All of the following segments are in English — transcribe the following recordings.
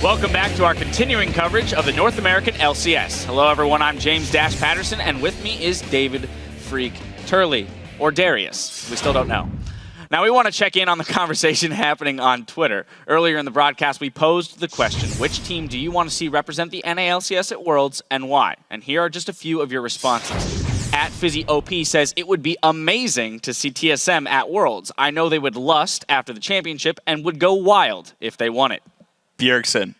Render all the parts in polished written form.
Welcome back to our continuing coverage of the North American LCS. Hello, everyone. I'm James Dash Patterson, and with me is David Freak Turley, or Darius. We still don't know. Now, we want to check in on the conversation happening on Twitter. Earlier in the broadcast, we posed the question, which team do you want to see represent the NA LCS at Worlds, and why? And here are just a few of your responses. At FizzyOP says, it would be amazing to see TSM at Worlds. I know they would lust after the championship and would go wild if they won it. Bjergsen.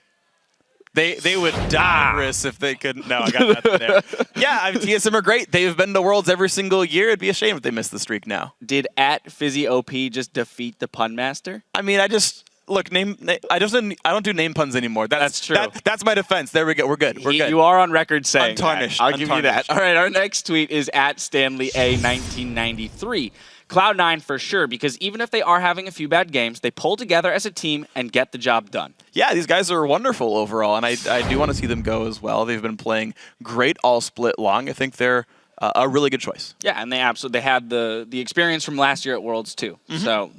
They would die Riss if they couldn't. No, I got nothing there. Yeah, I mean, TSM are great. They've been to Worlds every single year. It'd be a shame if they missed the streak now. Did at FizzyOP just defeat the pun master? I mean, I just look I don't do name puns anymore. That's true. That's my defense. There we go. We're good. We're good. You are on record saying untarnished. That. I'll give you that. All right, our next tweet is at Stanley A 1993. Cloud9 for sure, because even if they are having a few bad games, they pull together as a team and get the job done. Yeah, these guys are wonderful overall, and I do want to see them go as well. They've been playing great all split long. I think they're a really good choice. Yeah, and they had the experience from last year at Worlds too. So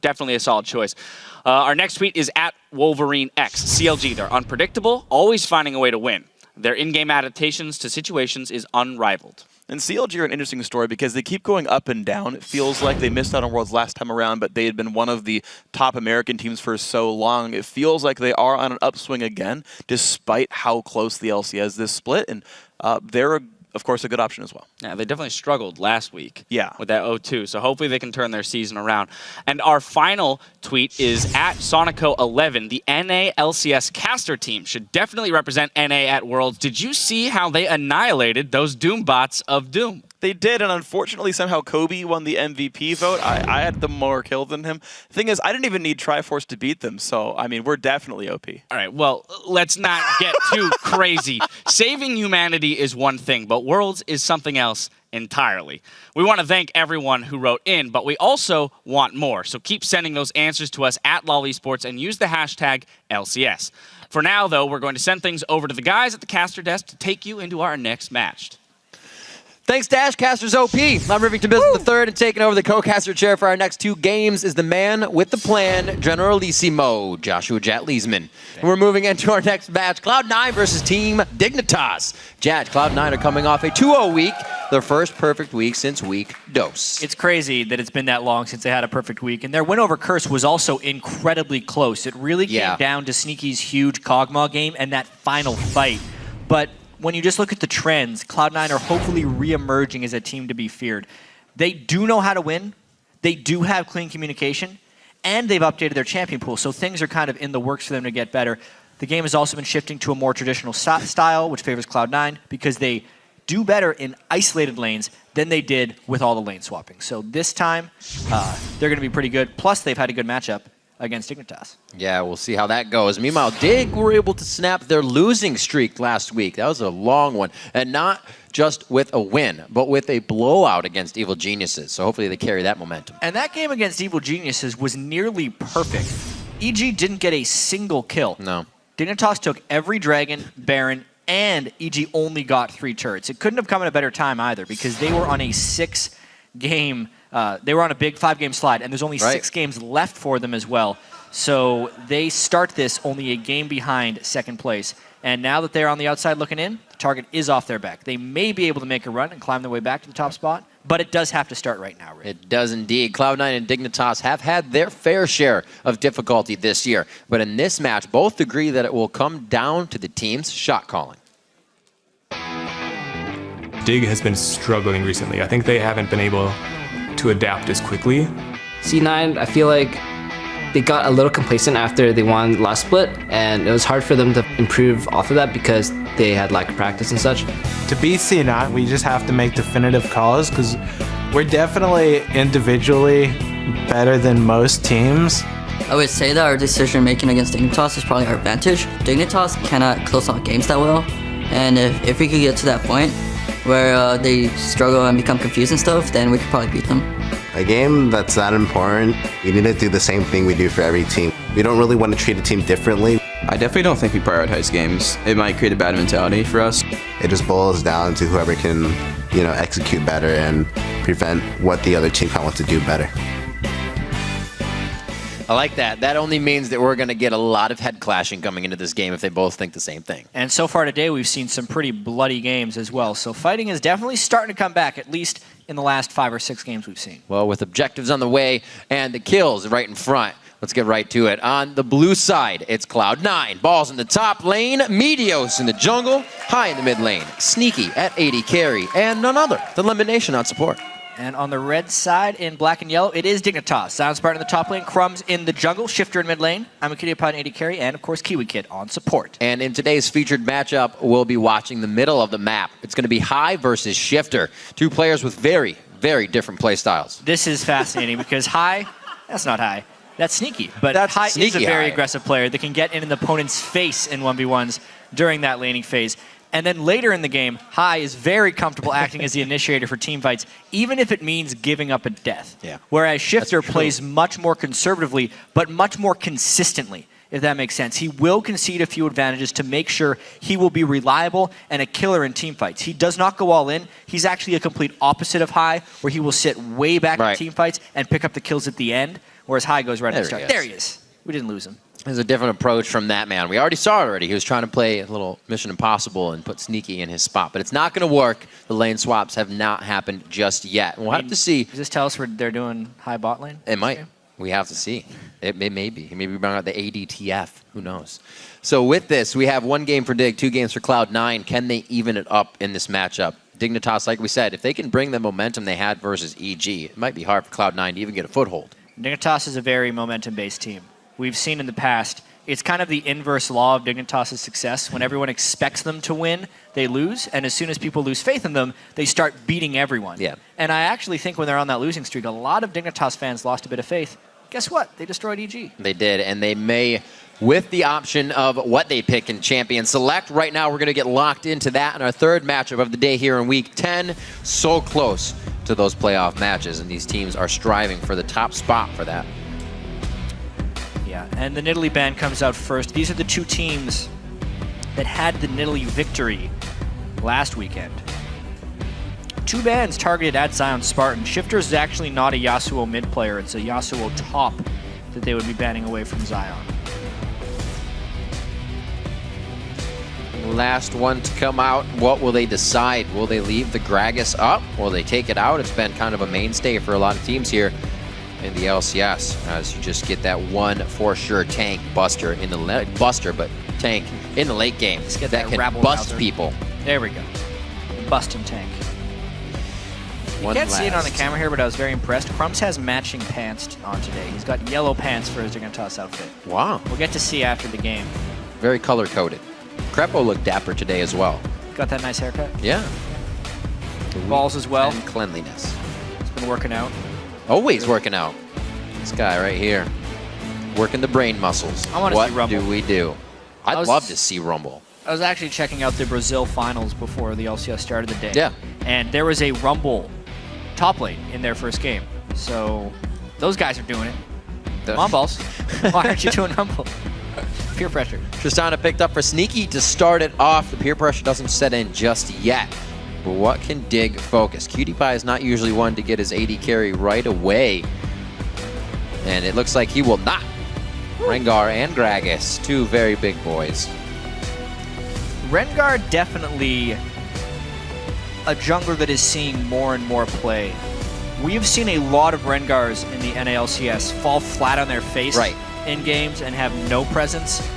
definitely a solid choice. Our next tweet is at Wolverine X. CLG, they're unpredictable, always finding a way to win. Their in-game adaptations to situations is unrivaled. And CLG are an interesting story because they keep going up and down. It feels like they missed out on Worlds last time around, but they had been one of the top American teams for so long. It feels like they are on an upswing again, despite how close the LCS is split. And they're, of course, a good option as well. Yeah, they definitely struggled last week with that 0-2, so hopefully they can turn their season around. And our final tweet is at Sonico11. The NA LCS caster team should definitely represent NA at Worlds. Did you see how they annihilated those Doom bots of Doom? They did, and unfortunately, somehow Kobe won the MVP vote. I had them more kills than him. The thing is, I didn't even need Triforce to beat them, so, I mean, we're definitely OP. All right, well, let's not get too crazy. Saving humanity is one thing, but Worlds is something else entirely. We want to thank everyone who wrote in, but we also want more, so keep sending those answers to us at LollySports and use the hashtag LCS. For now, though, we're going to send things over to the guys at the caster desk to take you into our next match. Thanks, Dashcasters OP. I'm Rivington Business III, and taking over the co-caster chair for our next two games is the man with the plan, Generalissimo, Joshua Jat Leesman. And we're moving into our next match, Cloud9 versus Team Dignitas. Jat, Cloud9 are coming off a 2-0 week, their first perfect week since week dos. It's crazy that it's been that long since they had a perfect week, and their win over Curse was also incredibly close. It really came down to Sneaky's huge Kog'Maw game and that final fight. But when you just look at the trends, Cloud9 are hopefully re-emerging as a team to be feared. They do know how to win, they do have clean communication, and they've updated their champion pool, so things are kind of in the works for them to get better. The game has also been shifting to a more traditional style, which favors Cloud9, because they do better in isolated lanes than they did with all the lane swapping. So this time, they're going to be pretty good, plus they've had a good matchup against Dignitas. Yeah, we'll see how that goes. Meanwhile, Dig were able to snap their losing streak last week. That was a long one. And not just with a win, but with a blowout against Evil Geniuses. So hopefully they carry that momentum. And that game against Evil Geniuses was nearly perfect. EG didn't get a single kill. No. Dignitas took every Dragon, Baron, and EG only got 3 turrets. It couldn't have come at a better time either, because they were on a 6-game they were on a big 5-game slide, and there's only 6 games left for them as well. So they start this only a game behind second place. And now that they're on the outside looking in, the target is off their back. They may be able to make a run and climb their way back to the top spot, but it does have to start right now, Rick. It does indeed. Cloud9 and Dignitas have had their fair share of difficulty this year. But in this match, both agree that it will come down to the team's shot calling. Dig has been struggling recently. I think they haven't been able to adapt as quickly. C9, I feel like they got a little complacent after they won the last split, and it was hard for them to improve off of that because they had lack of practice and such. To beat C9, we just have to make definitive calls because we're definitely individually better than most teams. I would say that our decision making against Dignitas is probably our advantage. Dignitas cannot close out games that well, and if we could get to that point where they struggle and become confused and stuff, then we could probably beat them. A game that's that important, we need to do the same thing we do for every team. We don't really want to treat a team differently. I definitely don't think we prioritize games. It might create a bad mentality for us. It just boils down to whoever can, execute better and prevent what the other team wants to do better. I like that. That only means that we're going to get a lot of head clashing coming into this game if they both think the same thing. And so far today, we've seen some pretty bloody games as well. So fighting is definitely starting to come back, at least in the last 5 or 6 games we've seen. Well, with objectives on the way and the kills right in front, let's get right to it. On the blue side, it's Cloud9. Balls in the top lane, Meteos in the jungle, High in the mid lane, Sneaky at 80 carry, and none other than Elimination on support. And on the red side, in black and yellow, it is Dignitas. Silent Spartan in the top lane, Crumbs in the jungle, Shifter in mid lane, I'm a Kitty Pod 80 carry, and of course Kiwi Kid on support. And in today's featured matchup, we'll be watching the middle of the map. It's going to be High versus Shifter. 2 players with very, very different play styles. This is fascinating because High, that's not High. That's Sneaky, but That's High is a sneaky very High. aggressive player that can get in an opponent's face in 1v1s during that laning phase. And then later in the game, High is very comfortable acting as the initiator for team fights, even if it means giving up a death. Yeah. Whereas Shifter plays much more conservatively, but much more consistently, if that makes sense. He will concede a few advantages to make sure he will be reliable and a killer in team fights. He does not go all in. He's actually a complete opposite of High, where he will sit way back in team fights and pick up the kills at the end, whereas High goes right at the start. There he is. We didn't lose him. There's a different approach from that man. We already saw it already. He was trying to play a little Mission Impossible and put Sneaky in his spot, but it's not going to work. The lane swaps have not happened just yet. We'll have to see. Does this tell us where they're doing High bot lane? It might. We have to see. It may be. Maybe bring out the ADTF. Who knows? So with this, we have 1 game for Dig, 2 games for Cloud9. Can they even it up in this matchup? Dignitas, like we said, if they can bring the momentum they had versus EG, it might be hard for Cloud9 to even get a foothold. Dignitas is a very momentum-based team. We've seen in the past, it's kind of the inverse law of Dignitas' success. When everyone expects them to win, they lose, and as soon as people lose faith in them, they start beating everyone. Yeah. And I actually think when they're on that losing streak, a lot of Dignitas fans lost a bit of faith. Guess what? They destroyed EG. They did, and they may, with the option of what they pick in Champion Select. Right now, we're going to get locked into that in our 3rd matchup of the day here in Week 10. So close to those playoff matches, and these teams are striving for the top spot for that. Yeah, and the Nidalee ban comes out first. These are the 2 teams that had the Nidalee victory last weekend. 2 bans targeted at Zion Spartan. Shifter is actually not a Yasuo mid player. It's a Yasuo top that they would be banning away from Zion. Last one to come out. What will they decide? Will they leave the Gragas up? Will they take it out? It's been kind of a mainstay for a lot of teams here in the LCS, as you just get that one for sure tank buster in the tank in the late game Let's get that can rabble bust rouser. people. There we go. Bustin' tank. You can't see it on the camera here, but I was very impressed. Crumbs has matching pants on today. He's got yellow pants for his Dignitas outfit. Wow. We'll get to see after the game. Very color-coded. Crepo looked dapper today as well. Got that nice haircut. Yeah. Balls as well. And cleanliness. He's been working out. Always working out. This guy right here. Working the brain muscles. I want to see Rumble. What do we do? I'd love to see Rumble. I was actually checking out the Brazil finals before the LCS started the day. Yeah. And there was a Rumble top lane in their first game. So those guys are doing it. Come on, balls. Why aren't you doing Rumble? Peer pressure. Tristana picked up for Sneaky to start it off. The peer pressure doesn't set in just yet. But what can Dig focus? Cutie Pie is not usually one to get his AD carry right away. And it looks like he will not. Rengar and Gragas, 2 very big boys. Rengar definitely a jungler that is seeing more and more play. We have seen a lot of Rengars in the NA LCS fall flat on their face in games and have no presence.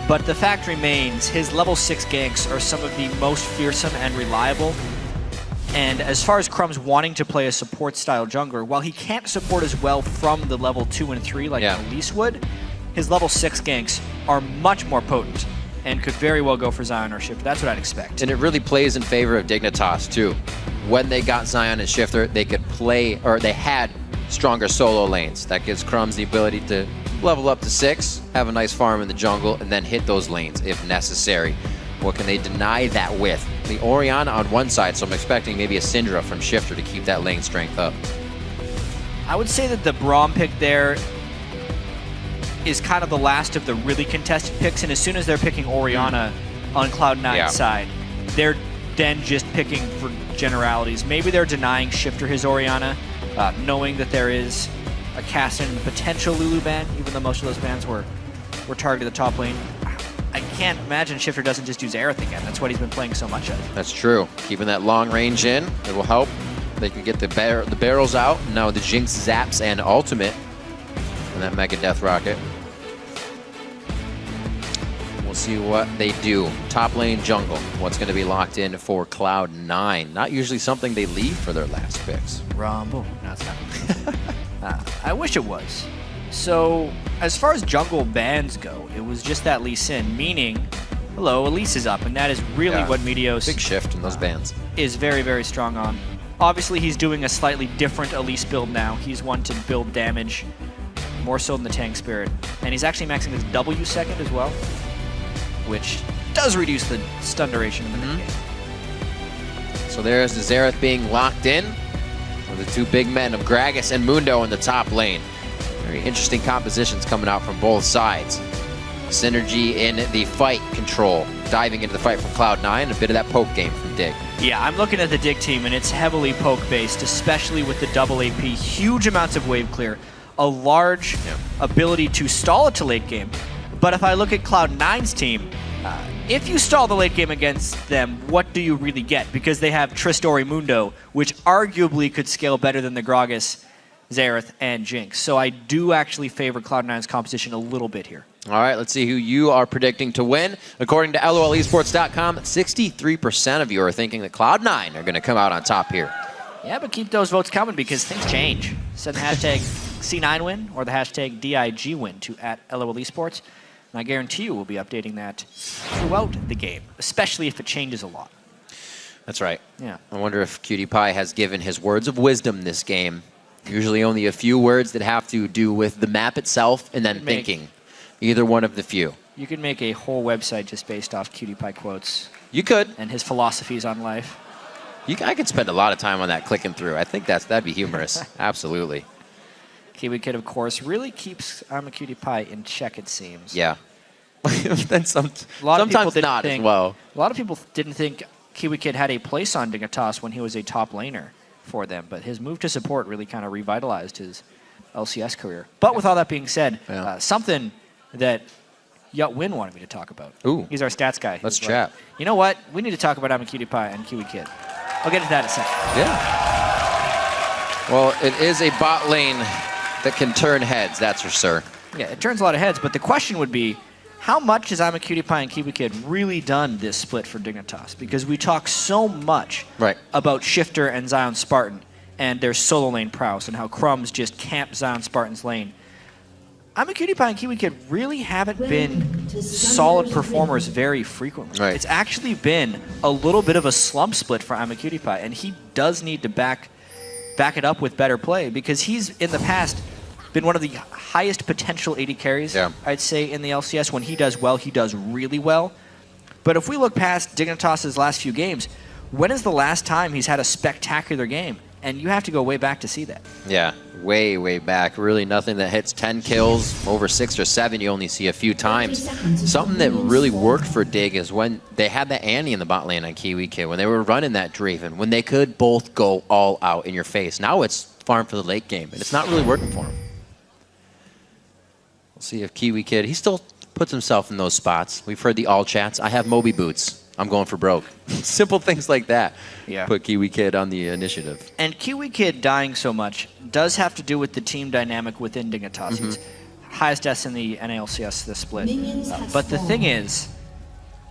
But the fact remains, his level 6 ganks are some of the most fearsome and reliable. And as far as Crumbs wanting to play a support-style jungler, while he can't support as well from the level 2 and 3 like Elise would, his level 6 ganks are much more potent and could very well go for Zion or Shifter. That's what I'd expect. And it really plays in favor of Dignitas, too. When they got Zion and Shifter, they could play, or they had stronger solo lanes. That gives Crumbs the ability to level up to 6, have a nice farm in the jungle, and then hit those lanes if necessary. What can they deny that with? The Orianna on one side, so I'm expecting maybe a Syndra from Shifter to keep that lane strength up. I would say that the Braum pick there is kind of the last of the really contested picks, and as soon as they're picking Orianna on Cloud9's side, they're then just picking for generalities. Maybe they're denying Shifter his Orianna, knowing that there is a Cassin potential Lulu ban, even though most of those bans were targeted the top lane. I can't imagine Shifter doesn't just use Aerith again. That's what he's been playing so much of. That's true. Keeping that long range in, it will help. They can get the barrels out. Now the Jinx zaps and ultimate. And that Mega Death Rocket. We'll see what they do. Top lane jungle. What's going to be locked in for Cloud9? Not usually something they leave for their last picks. Rumble. No, it's not. I wish it was. So, as far as jungle bans go, it was just that Lee Sin, meaning, hello, Elise is up, and that is really what Meteos big shift in those bans is very, very strong on. Obviously, he's doing a slightly different Elise build now. He's one to build damage, more so than the Tank Spirit. And he's actually maxing his W second as well, which does reduce the stun duration in the mid game. So there's the Xerath being locked in with the two big men of Gragas and Mundo in the top lane. Very interesting compositions coming out from both sides. Synergy in the fight control. Diving into the fight from Cloud9, a bit of that poke game from Dig. Yeah, I'm looking at the Dig team, and it's heavily poke-based, especially with the double AP. Huge amounts of wave clear, a large ability to stall it to late game. But if I look at Cloud9's team, if you stall the late game against them, what do you really get? Because they have Tristori Mundo, which arguably could scale better than the Gragas, Xerath, and Jinx. So I do actually favor Cloud9's composition a little bit here. All right, let's see who you are predicting to win. According to LOLesports.com, 63% of you are thinking that Cloud9 are going to come out on top here. Yeah, but keep those votes coming because things change. Send the hashtag C9win or the hashtag DIGwin to @LOLesports. And I guarantee you we'll be updating that throughout the game, especially if it changes a lot. That's right. Yeah. I wonder if Cutie Pie has given his words of wisdom this game. Usually only a few words that have to do with the map itself and then thinking. Either one of the few. You could make a whole website just based off Cutie Pie quotes. You could. And his philosophies on life. I could spend a lot of time on that clicking through. I think that'd be humorous. Absolutely. Kiwi Kid, of course, really keeps I'm a Cutie Pie in check, it seems. Yeah. Then sometimes not as well. A lot of people didn't think Kiwi Kid had a place on Dignitas when he was a top laner for them, but his move to support really kind of revitalized his LCS career. But with all that being said, something that Win wanted me to talk about. Ooh. He's our stats guy. Let's chat. You know what? We need to talk about I'm a Cutie Pie and Kiwi Kid. I'll get into that in a second. Yeah. Well, it is a bot lane that can turn heads, that's for sure. Yeah, it turns a lot of heads, but the question would be, how much has I'm a Cutie Pie and Kiwi Kid really done this split for Dignitas? Because we talk so much about Shifter and Zion Spartan and their solo lane prowess and how Crumbs just camp Zion Spartan's lane. I'm a Cutie Pie and Kiwi Kid really haven't been solid performers very frequently. Right. It's actually been a little bit of a slump split for I'm a Cutie Pie, and he does need to back it up with better play because he's, in the past, been one of the highest potential AD carries, I'd say, in the LCS. When he does well, he does really well. But if we look past Dignitas' last few games, when is the last time he's had a spectacular game? And you have to go way back to see that. Yeah, way, way back. Really nothing that hits 10 kills. Over 6 or 7 you only see a few times. Something that really worked for Dig is when they had that Annie in the bot lane on Kiwi Kid, when they were running that Draven, when they could both go all out in your face. Now it's farm for the late game, and it's not really working for him. We'll see if Kiwi Kid, he still puts himself in those spots. We've heard the all chats. I have Moby boots. I'm going for broke. Simple things like that. Yeah. Put Kiwi Kid on the initiative. And Kiwi Kid dying so much does have to do with the team dynamic within Dignitas. He's highest deaths in the NA LCS this split. But the thing is,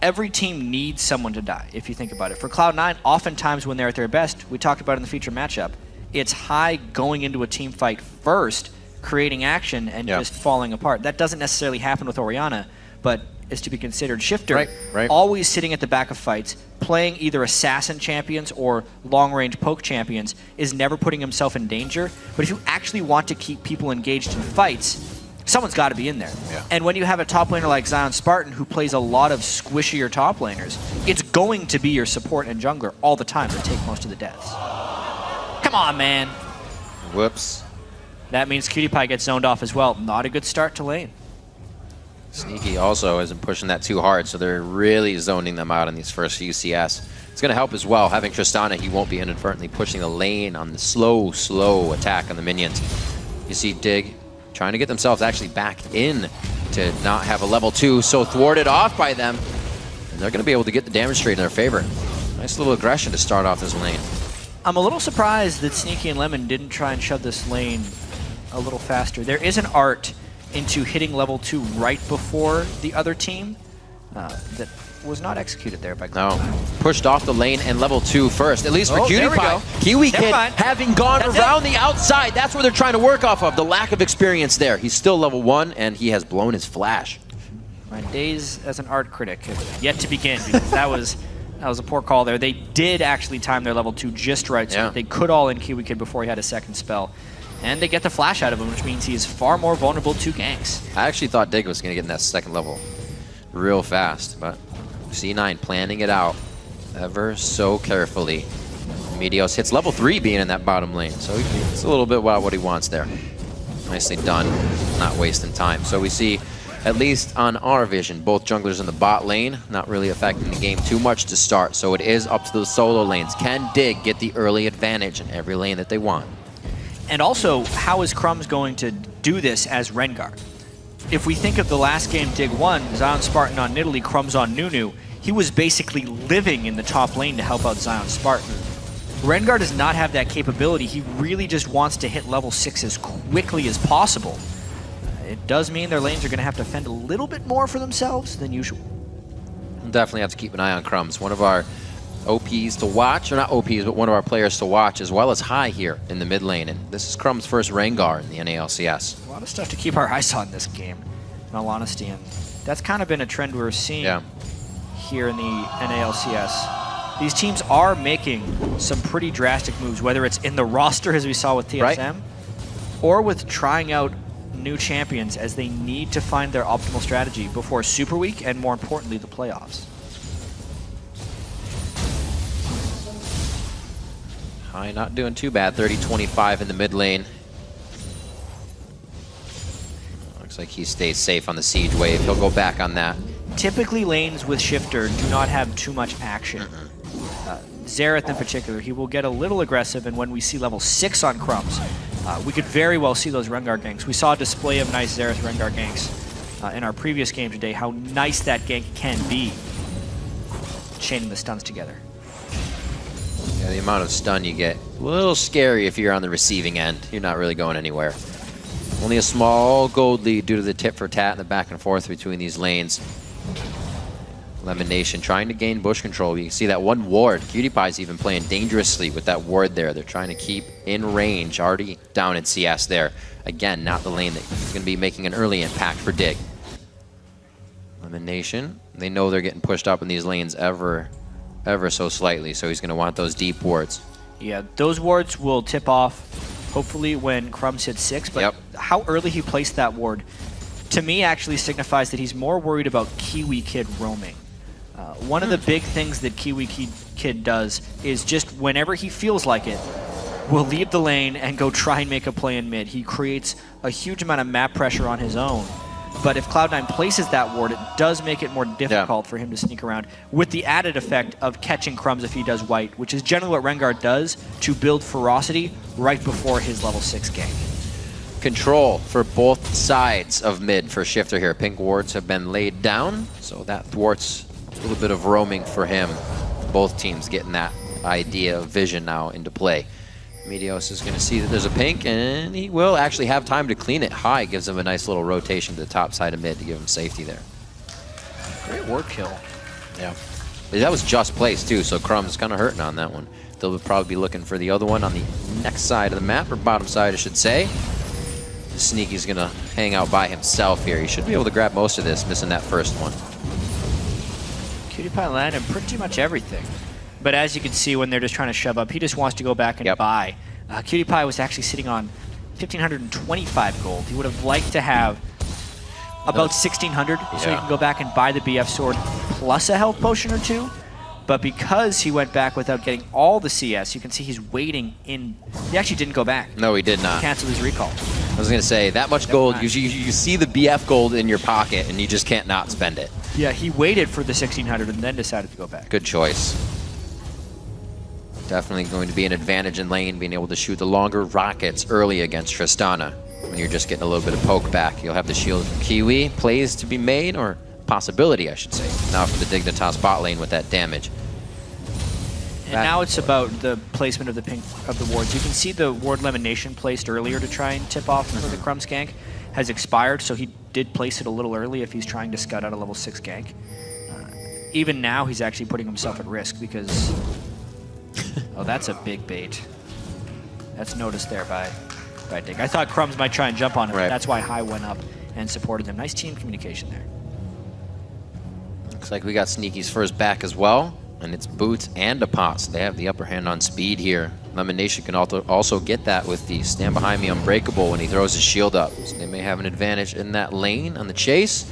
every team needs someone to die, if you think about it. For Cloud9, oftentimes when they're at their best, we talked about it in the feature matchup, it's high going into a team fight first, creating action, and just falling apart. That doesn't necessarily happen with Orianna, but is to be considered. Shifter, always sitting at the back of fights, playing either assassin champions or long-range poke champions, is never putting himself in danger. But if you actually want to keep people engaged in fights, someone's got to be in there. And when you have a top laner like Zion Spartan who plays a lot of squishier top laners, it's going to be your support and jungler all the time that take most of the deaths. Come on, man. Whoops. That means Cutie Pie gets zoned off as well. Not a good start to lane. Sneaky also isn't pushing that too hard, so they're really zoning them out in these first few CS. It's going to help as well. Having Tristana, he won't be inadvertently pushing the lane on the slow attack on the minions. You see Dig trying to get themselves actually back in to not have a level 2 so thwarted off by them. And they're going to be able to get the damage trade in their favor. Nice little aggression to start off this lane. I'm a little surprised that Sneaky and Lemon didn't try and shove this lane a little faster. There is an art into hitting level 2 right before the other team that was not executed there by Cloud9. No, pushed off the lane and level 2 first, at least for Cutie Pie. Kiwi Kid having gone around the outside, that's where they're trying to work off of, the lack of experience there. He's still level 1 and he has blown his flash. My days as an art critic have yet to begin because that was a poor call there. They did actually time their level 2 just right, so they could all in Kiwi Kid before he had a second spell. And they get the flash out of him, which means he is far more vulnerable to ganks. I actually thought Dig was going to get in that second level real fast, but C9 planning it out ever so carefully. Meteos hits level 3 being in that bottom lane, so it's a little bit about what he wants there. Nicely done, not wasting time. So we see, at least on our vision, both junglers in the bot lane, not really affecting the game too much to start, so it is up to the solo lanes. Can Dig get the early advantage in every lane that they want? And also, how is Crumbs going to do this as Rengar? If we think of the last game Dig won, Zion Spartan on Nidalee, Crumbs on Nunu, he was basically living in the top lane to help out Zion Spartan. Rengar does not have that capability. He really just wants to hit level 6 as quickly as possible. It does mean their lanes are going to have to fend a little bit more for themselves than usual. We'll definitely have to keep an eye on Crumbs. One of our OPs to watch, or not OPs, but one of our players to watch, as well as High here in the mid lane. And this is Crumb's first Rengar in the NA LCS. A lot of stuff to keep our eyes on this game, in all honesty. And that's kind of been a trend we're seeing here in the NA LCS. These teams are making some pretty drastic moves, whether it's in the roster, as we saw with TSM, or with trying out new champions as they need to find their optimal strategy before Super Week and, more importantly, the playoffs. High not doing too bad, 30-25 in the mid lane. Looks like he stays safe on the siege wave. He'll go back on that. Typically, lanes with Shifter do not have too much action. Xerath in particular, he will get a little aggressive, and when we see level 6 on Crumbs, we could very well see those Rengar ganks. We saw a display of nice Xerath Rengar ganks in our previous game today, how nice that gank can be, chaining the stuns together. Yeah, the amount of stun you get, a little scary if you're on the receiving end. You're not really going anywhere. Only a small gold lead due to the tit for tat and the back and forth between these lanes. Lemon Nation trying to gain bush control. You can see that one ward. Cutie Pie's even playing dangerously with that ward there. They're trying to keep in range. Already down in CS there. Again, not the lane that's going to be making an early impact for Dig. Lemon Nation, they know they're getting pushed up in these lanes ever so slightly, so he's going to want those deep wards. Yeah, those wards will tip off, hopefully, when Crumbs hits 6, but how early he placed that ward, to me, actually signifies that he's more worried about Kiwi Kid roaming. One of the big things that Kiwi Kid does is just whenever he feels like it, will leave the lane and go try and make a play in mid. He creates a huge amount of map pressure on his own. But if Cloud9 places that ward, it does make it more difficult for him to sneak around, with the added effect of catching Crumbs if he does white, which is generally what Rengar does to build ferocity right before his level 6 gank. Control for both sides of mid for Shifter here. Pink wards have been laid down, so that thwarts a little bit of roaming for him. Both teams getting that idea of vision now into play. Meteos is going to see that there's a pink, and he will actually have time to clean it. High gives him a nice little rotation to the top side of mid to give him safety there. Great ward kill. Yeah. But that was just placed, too, so Crumb's kind of hurting on that one. They'll probably be looking for the other one on the next side of the map, or bottom side, I should say. Sneaky's going to hang out by himself here. He should be able to grab most of this, missing that first one. Cutie Pie landed pretty much everything. But as you can see, when they're just trying to shove up, he just wants to go back and buy. Cutie Pie was actually sitting on 1,525 gold. He would have liked to have about 1,600, so he can go back and buy the BF sword plus a health potion or two. But because he went back without getting all the CS, you can see he's waiting in... He actually didn't go back. No, he did not. He canceled his recall. I was going to say, that much gold, you see the BF gold in your pocket, and you just can't not spend it. Yeah, he waited for the 1,600 and then decided to go back. Good choice. Definitely going to be an advantage in lane, being able to shoot the longer rockets early against Tristana. when you're just getting a little bit of poke back. You'll have the shield from Kiwi. Plays to be made, or possibility, I should say. Now for the Dignitas bot lane with that damage. And now it's about the placement of the wards. You can see the ward elimination placed earlier to try and tip off for the Crumbs gank has expired, so he did place it a little early if he's trying to scut out a level 6 gank. Even now, he's actually putting himself at risk because... oh, that's a big bait. That's noticed there by Dig. I thought Crumbs might try and jump on him. Right. That's why High went up and supported him. Nice team communication there. Looks like we got Sneaky's first back as well. And it's Boots and a pot, so they have the upper hand on speed here. Lemonation can also get that with the stand behind me unbreakable when he throws his shield up. So they may have an advantage in that lane on the chase.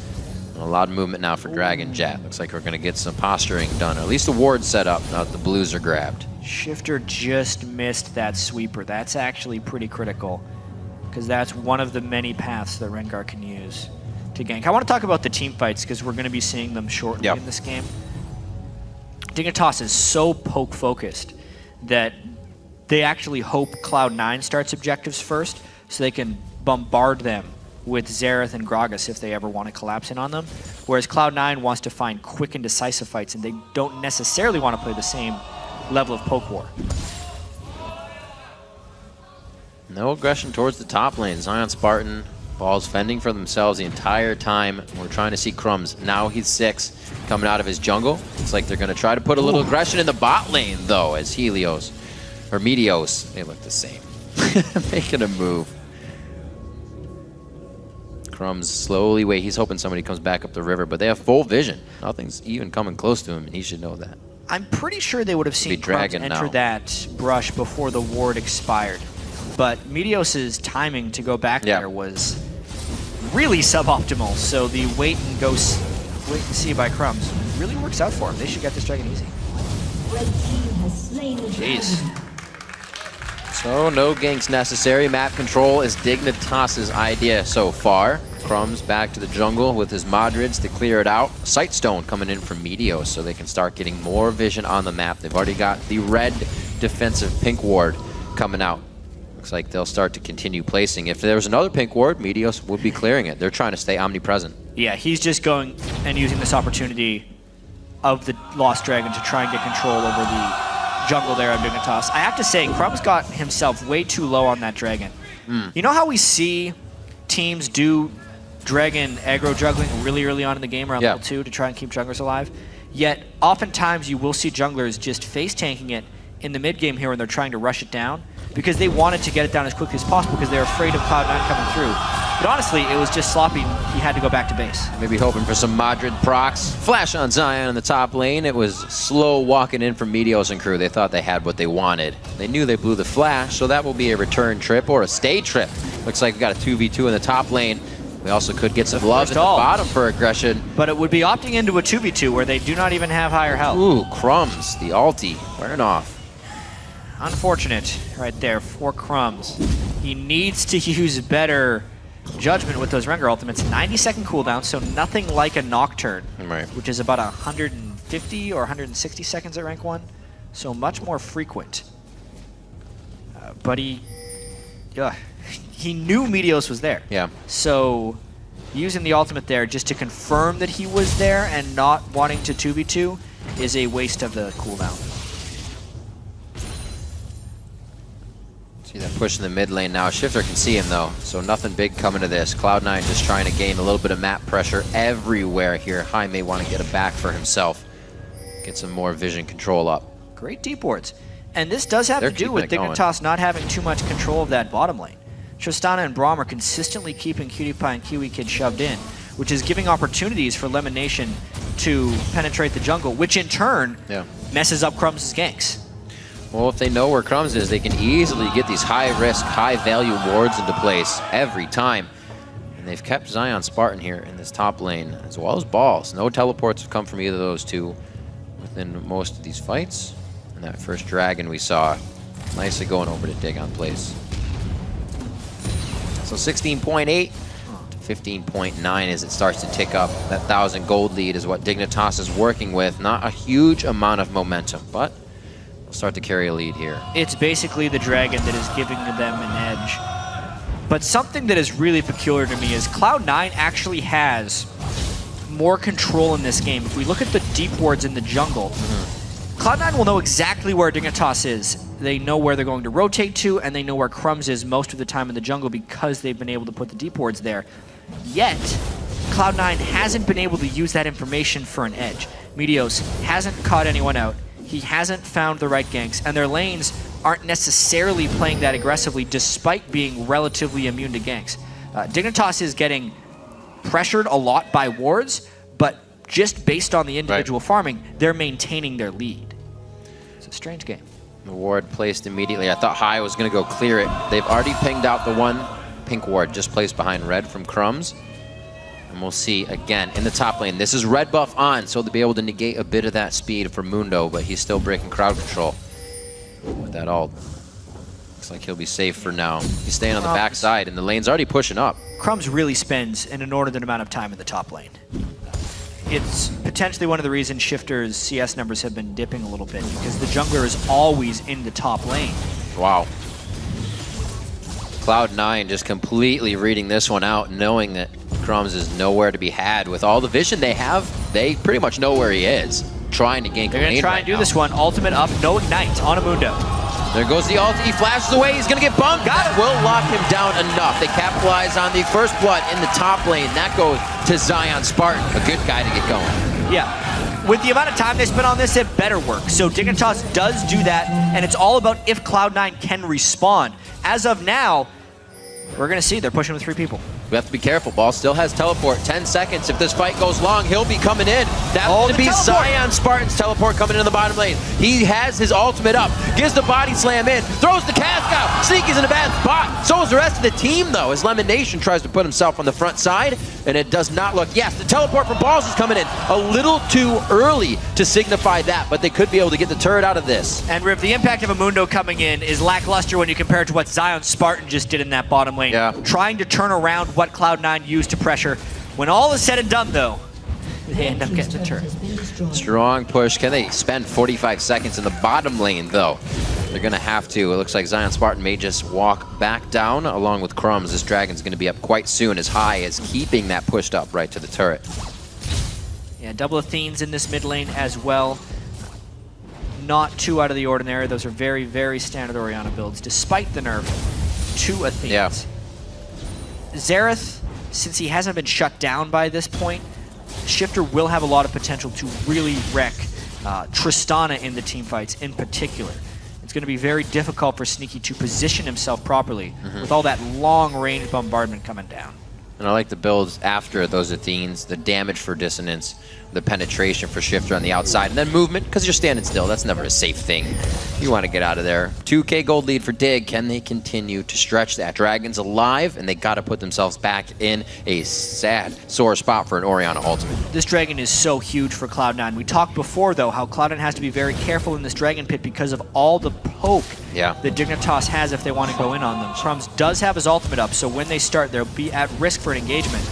And a lot of movement now for Dragon Jet. Looks like we're going to get some posturing done, or at least the ward set up, now that the blues are grabbed. Shifter just missed that sweeper. That's actually pretty critical, because that's one of the many paths that Rengar can use to gank. I want to talk about the team fights, because we're going to be seeing them shortly in this game. Dignitas is so poke-focused that they actually hope Cloud9 starts objectives first so they can bombard them with Xerath and Gragas if they ever want to collapse in on them. Whereas Cloud9 wants to find quick and decisive fights, and they don't necessarily want to play the same level of poke war. No aggression towards the top lane. Zion Spartan, Balls fending for themselves the entire time. We're trying to see Crumbs. Now he's 6 coming out of his jungle. It's like they're going to try to put a little aggression in the bot lane, though, as Helios, or Meteos, they look the same, making a move. Crumbs slowly wait. He's hoping somebody comes back up the river, but they have full vision. Nothing's even coming close to him, and he should know that. I'm pretty sure they would have seen Crumbs enter that brush before the ward expired. But Meteos' timing to go back there was really suboptimal. So the wait and see by Crumbs really works out for him. They should get this dragon easy. Jeez. So no ganks necessary. Map control is Dignitas' idea so far. Crumbs back to the jungle with his Madrids to clear it out. Sightstone coming in from Meteos so they can start getting more vision on the map. They've already got the red defensive pink ward coming out. Looks like they'll start to continue placing. If there was another pink ward, Meteos would be clearing it. They're trying to stay omnipresent. Yeah, he's just going and using this opportunity of the Lost Dragon to try and get control over the jungle there of Dignitas. I have to say, Crumbs got himself way too low on that dragon. You know how we see teams do dragon aggro juggling really early on in the game around level 2 to try and keep junglers alive? Yet, oftentimes you will see junglers just face tanking it in the mid game here when they're trying to rush it down because they wanted to get it down as quickly as possible because they're afraid of Cloud9 coming through. But honestly, it was just sloppy. He had to go back to base. Maybe hoping for some Madrid procs. Flash on Zion in the top lane. It was slow walking in from Meteos and crew. They thought they had what they wanted. They knew they blew the flash, so that will be a return trip or a stay trip. Looks like we got a 2v2 in the top lane. We also could get some love at the bottom for aggression. But it would be opting into a 2v2 where they do not even have higher health. Ooh, Crumbs, the ulti, wearing off. Unfortunate right there for Crumbs. He needs to use better judgment with those Rengar ultimates. 90-second cooldown, so nothing like a Nocturne, which is about 150 or 160 seconds at rank 1. So much more frequent. But he knew Meteos was there. Yeah. So using the ultimate there just to confirm that he was there and not wanting to 2v2 is a waste of the cooldown. See that push in the mid lane now. Shifter can see him though, so nothing big coming to this. Cloud9 just trying to gain a little bit of map pressure everywhere here. High may want to get it back for himself. Get some more vision control up. Great deep wards. And this does have to do with Dignitas not having too much control of that bottom lane. Tristana and Braum are consistently keeping QtPie and Kiwi Kid shoved in, which is giving opportunities for Lemonation to penetrate the jungle, which in turn messes up Crumbs' ganks. Well, if they know where Crumbs is, they can easily get these high-risk, high-value wards into place every time. And they've kept Zion Spartan here in this top lane, as well as Balls. No teleports have come from either of those two within most of these fights. And that first dragon we saw, nicely going over to dig on place. So 16.8 to 15.9 as it starts to tick up. That 1,000 gold lead is what Dignitas is working with. Not a huge amount of momentum, but start to carry a lead here. It's basically the dragon that is giving them an edge. But something that is really peculiar to me is Cloud9 actually has more control in this game. If we look at the deep wards in the jungle, Cloud9 will know exactly where Dignitas is. They know where they're going to rotate to, and they know where Crumbs is most of the time in the jungle because they've been able to put the deep wards there. Yet, Cloud9 hasn't been able to use that information for an edge. Meteos hasn't caught anyone out. He hasn't found the right ganks, and their lanes aren't necessarily playing that aggressively despite being relatively immune to ganks. Dignitas is getting pressured a lot by wards, but just based on the individual farming, they're maintaining their lead. It's a strange game. The ward placed immediately. I thought High was going to go clear it. They've already pinged out the one pink ward just placed behind red from Crumbs. And we'll see again in the top lane. This is red buff on, so they'll be able to negate a bit of that speed for Mundo, but he's still breaking crowd control with that ult. Looks like he'll be safe for now. He's staying on the backside, and the lane's already pushing up. Crumbs really spends an inordinate amount of time in the top lane. It's potentially one of the reasons Shifter's CS numbers have been dipping a little bit, because the jungler is always in the top lane. Wow. Cloud9 just completely reading this one out, knowing that Crumbs is nowhere to be had. With all the vision they have, they pretty much know where he is, trying to gank a lane. They're going to try and do this one. Ultimate up, no ignite on Amundo. There goes the ult. He flashes away. He's going to get bumped. Got it. Will lock him down enough. They capitalize on the first blood in the top lane. That goes to Zion Spartan, a good guy to get going. Yeah. With the amount of time they spent on this, it better work. So Dignitas does do that, and it's all about if Cloud9 can respond. As of now, we're going to see they're pushing with 3 people. We have to be careful. Ball still has teleport. 10 seconds. If this fight goes long, he'll be coming in. That's going to be Zion Spartan's teleport coming into the bottom lane. He has his ultimate up. Gives the body slam in. Throws the cask out. Sneaky's in a bad spot. So is the rest of the team, though, as Lemon Nation tries to put himself on the front side. And it does not look... Yes, the teleport from Balls is coming in. A little too early to signify that, but they could be able to get the turret out of this. And Riv, the impact of Amundo coming in is lackluster when you compare it to what Zion Spartan just did in that bottom lane. Yeah. Trying to turn around what Cloud9 used to pressure. When all is said and done, though, they end up getting the turret. Strong push. Can they spend 45 seconds in the bottom lane, though? They're going to have to. It looks like Zion Spartan may just walk back down along with Crumbs. This Dragon's going to be up quite soon, as High is keeping that pushed up right to the turret. Yeah, double Athenes in this mid lane as well. Not too out of the ordinary. Those are very, very standard Orianna builds, despite the nerf to Athenes. Yeah. Xerath, since he hasn't been shut down by this point, Shifter will have a lot of potential to really wreck Tristana in the team fights in particular. It's going to be very difficult for Sneaky to position himself properly with all that long-range bombardment coming down. And I like the builds after those Athenes, the damage for Dissonance, the penetration for Shifter on the outside, and then movement, because you're standing still. That's never a safe thing. You want to get out of there. 2K gold lead for Dig. Can they continue to stretch that? Dragon's alive, and they got to put themselves back in a sad, sore spot for an Orianna ultimate. This Dragon is so huge for Cloud9. We talked before, though, how Cloud9 has to be very careful in this Dragon Pit because of all the poke that Dignitas has if they want to go in on them. Crumbs does have his ultimate up, so when they start, they'll be at risk for an engagement.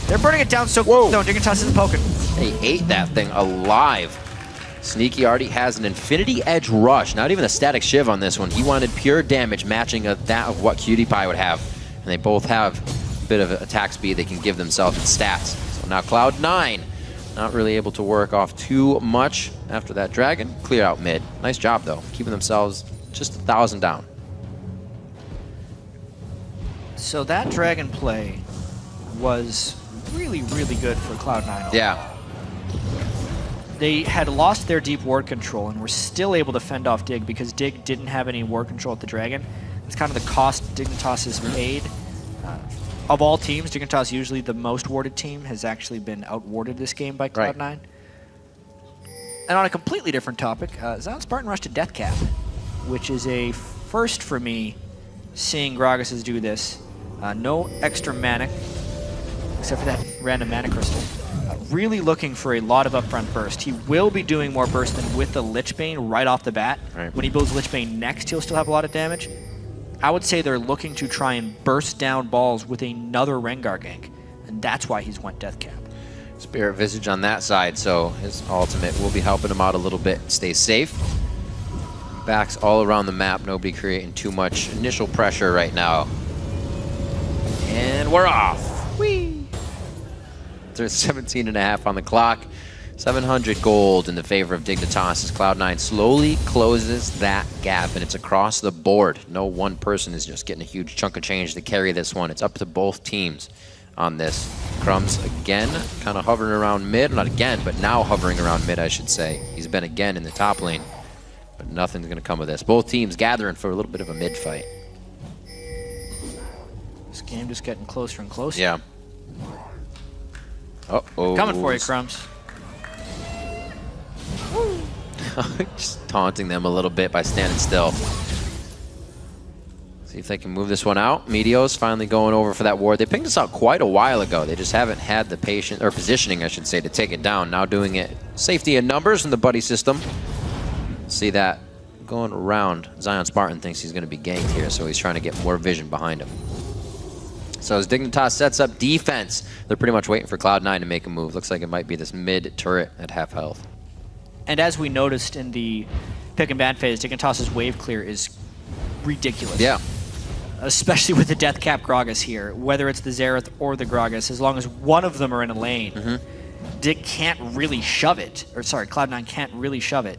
They're burning it down so quick, though. Dignitas isn't poking. They ate that thing alive. Sneaky already has an Infinity Edge Rush, not even a static Shiv on this one. He wanted pure damage matching that of what Cutie Pie would have. And they both have a bit of attack speed they can give themselves in stats. So now Cloud9, not really able to work off too much after that Dragon. Clear out mid. Nice job, though, keeping themselves just 1,000 down. So that Dragon play was really, really good for Cloud9. Yeah. They had lost their deep ward control and were still able to fend off Dig because Dig didn't have any ward control at the Dragon. It's kind of the cost Dignitas has paid. Of all teams, Dignitas, usually the most warded team, has actually been outwarded this game by Cloud9. Right. And on a completely different topic, Zion Spartan rushed to Death Cap, which is a first for me seeing Gragas do this. No extra mana, except for that random mana crystal. Really looking for a lot of upfront burst. He will be doing more burst than with the Lichbane right off the bat. Right. When he builds Lichbane next, he'll still have a lot of damage. I would say they're looking to try and burst down balls with another Rengar gank, and that's why he's went Death Cap. Spirit Visage on that side, so his ultimate will be helping him out a little bit. Stay safe. Backs all around the map. Nobody creating too much initial pressure right now. we're off. Whee! There's 17.5 on the clock. 700 gold in the favor of Dignitas as Cloud9 slowly closes that gap, and it's across the board. No one person is just getting a huge chunk of change to carry this one. It's up to both teams on this. Crumbs again, kind of hovering around mid. Not again, but now hovering around mid, I should say. He's been again in the top lane, but nothing's going to come of this. Both teams gathering for a little bit of a mid fight. This game just getting closer and closer. Yeah. Uh-oh. Coming for you, Crumbs. Just taunting them a little bit by standing still. See if they can move this one out. Meteos finally going over for that ward. They pinged us out quite a while ago. They just haven't had the patience, or positioning, I should say, to take it down. Now doing it safety in numbers in the buddy system. See that going around. Zion Spartan thinks he's going to be ganked here, so he's trying to get more vision behind him. So as Dignitas sets up defense, they're pretty much waiting for Cloud9 to make a move. Looks like it might be this mid turret at half health. And as we noticed in the pick and ban phase, Dignitas' wave clear is ridiculous. Yeah. Especially with the Death Cap Gragas here. Whether it's the Xerath or the Gragas, as long as one of them are in a lane, Dig can't really shove it. Or sorry, Cloud9 can't really shove it.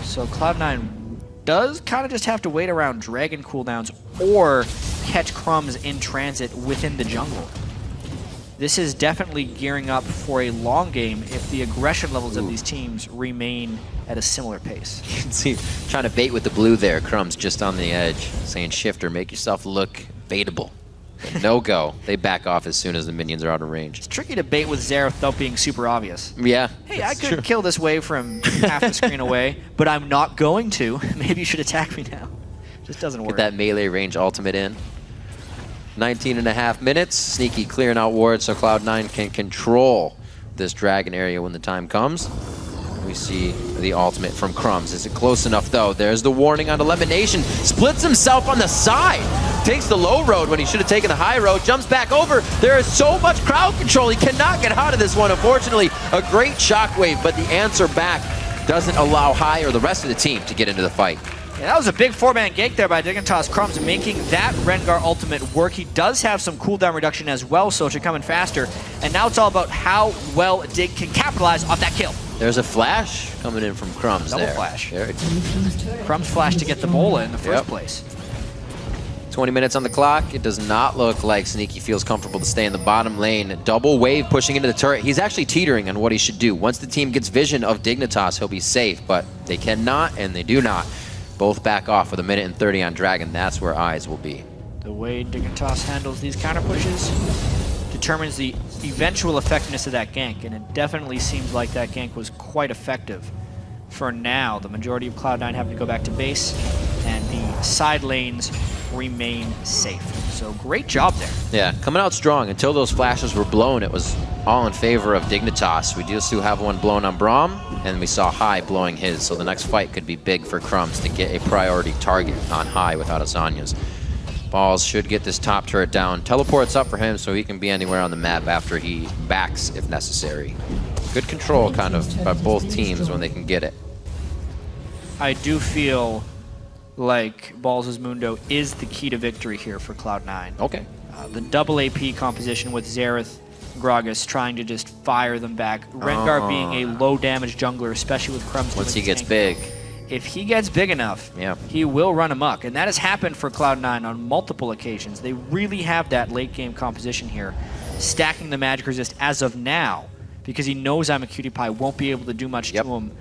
So Cloud9 does kind of just have to wait around Dragon cooldowns or catch Crumbs in transit within the jungle. This is definitely gearing up for a long game if the aggression levels of these teams remain at a similar pace. You can see trying to bait with the blue there. Crumbs just on the edge, saying shifter, make yourself look baitable. No go. They back off as soon as the minions are out of range. It's tricky to bait with Xerath without being super obvious. Yeah. Hey, I could kill this wave from half the screen away, but I'm not going to. Maybe you should attack me now. Just doesn't work. Get that melee range ultimate in. 19.5 minutes. Sneaky clearing out wards so Cloud9 can control this dragon area when the time comes. We see the ultimate from Crumbs. Is it close enough though? There's the warning on Elimination. Splits himself on the side. Takes the low road when he should have taken the high road. Jumps back over. There is so much crowd control. He cannot get out of this one. Unfortunately, a great shockwave, but the answer back doesn't allow High or the rest of the team to get into the fight. Yeah, that was a big 4-man gank there by Dignitas. Crumbs making that Rengar ultimate work. He does have some cooldown reduction as well, so it should come in faster. And now it's all about how well Dig can capitalize off that kill. There's a flash coming in from Crumbs. Double there. flash. There. Crumbs flash to get the bola in the first place. 20 minutes on the clock. It does not look like Sneaky feels comfortable to stay in the bottom lane. Double wave pushing into the turret. He's actually teetering on what he should do. Once the team gets vision of Dignitas, he'll be safe, but they cannot and they do not. Both back off with 1:30 on Dragon. That's where eyes will be. The way Dignitas handles these counter pushes determines the eventual effectiveness of that gank, and it definitely seems like that gank was quite effective. For now, the majority of Cloud9 having to go back to base, and the side lanes remain safe. So great job there. Yeah, coming out strong. Until those flashes were blown, it was all in favor of Dignitas. We do still have one blown on Braum, and we saw High blowing his, so the next fight could be big for Crumbs to get a priority target on High without Azanya's. Balls should get this top turret down. Teleports up for him so he can be anywhere on the map after he backs if necessary. Good control kind of by both teams when they can get it. I do feel like Balls' Mundo is the key to victory here for Cloud9. Okay. The double AP composition with Xerath, Gragas trying to just fire them back. Rengar being a low damage jungler, especially with Crumbs. Once he gets big. If he gets big enough, he will run amok. And that has happened for Cloud9 on multiple occasions. They really have that late game composition here, stacking the magic resist as of now, because he knows I'm a cutie pie, won't be able to do much to him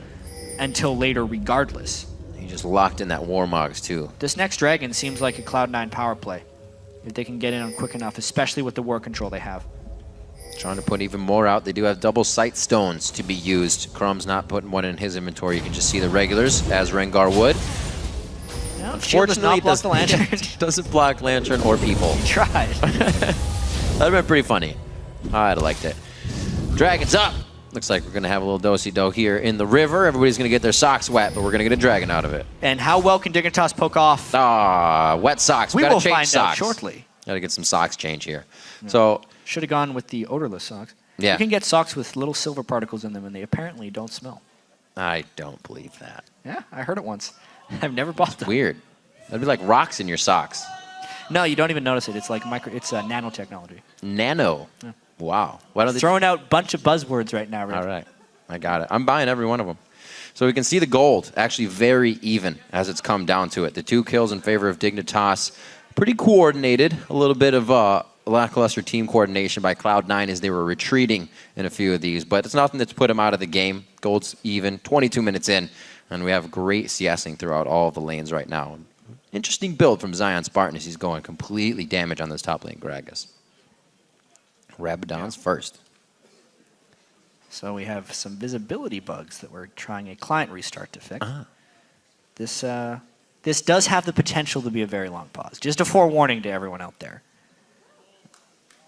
until later regardless. He just locked in that Warmogs too. This next dragon seems like a Cloud9 power play, if they can get in on quick enough, especially with the war control they have. Trying to put even more out. They do have double sight stones to be used. Crumb's not putting one in his inventory. You can just see the regulars, as Rengar would. No, Unfortunately, it does not block the lantern. Doesn't block lantern or people. He tried. That'd have been pretty funny. I'd have liked it. Dragon's up. Looks like we're going to have a little do-si-do here in the river. Everybody's going to get their socks wet, but we're going to get a dragon out of it. And how well can Dignitas poke off? Wet socks. We gotta will change find socks. out shortly. Got to get some socks change here. So should have gone with the odorless socks. Yeah. You can get socks with little silver particles in them, and they apparently don't smell. I don't believe that. Yeah, I heard it once. I've never bought them. Weird. That'd be like rocks in your socks. No, you don't even notice it. It's like it's nanotechnology. Nano. Yeah. Wow. Why don't they throwing out a bunch of buzzwords right now, Rick. All right. I got it. I'm buying every one of them. So we can see the gold actually very even as it's come down to it. The 2 kills in favor of Dignitas. Pretty coordinated. A little bit of lackluster team coordination by Cloud9 as they were retreating in a few of these. But it's nothing that's put them out of the game. Gold's even. 22 minutes in. And we have great CSing throughout all of the lanes right now. Interesting build from Zion Spartan as he's going completely damage on this top lane, Gragas. Rabadon's first. So we have some visibility bugs that we're trying a client restart to fix. This does have the potential to be a very long pause. Just a forewarning to everyone out there.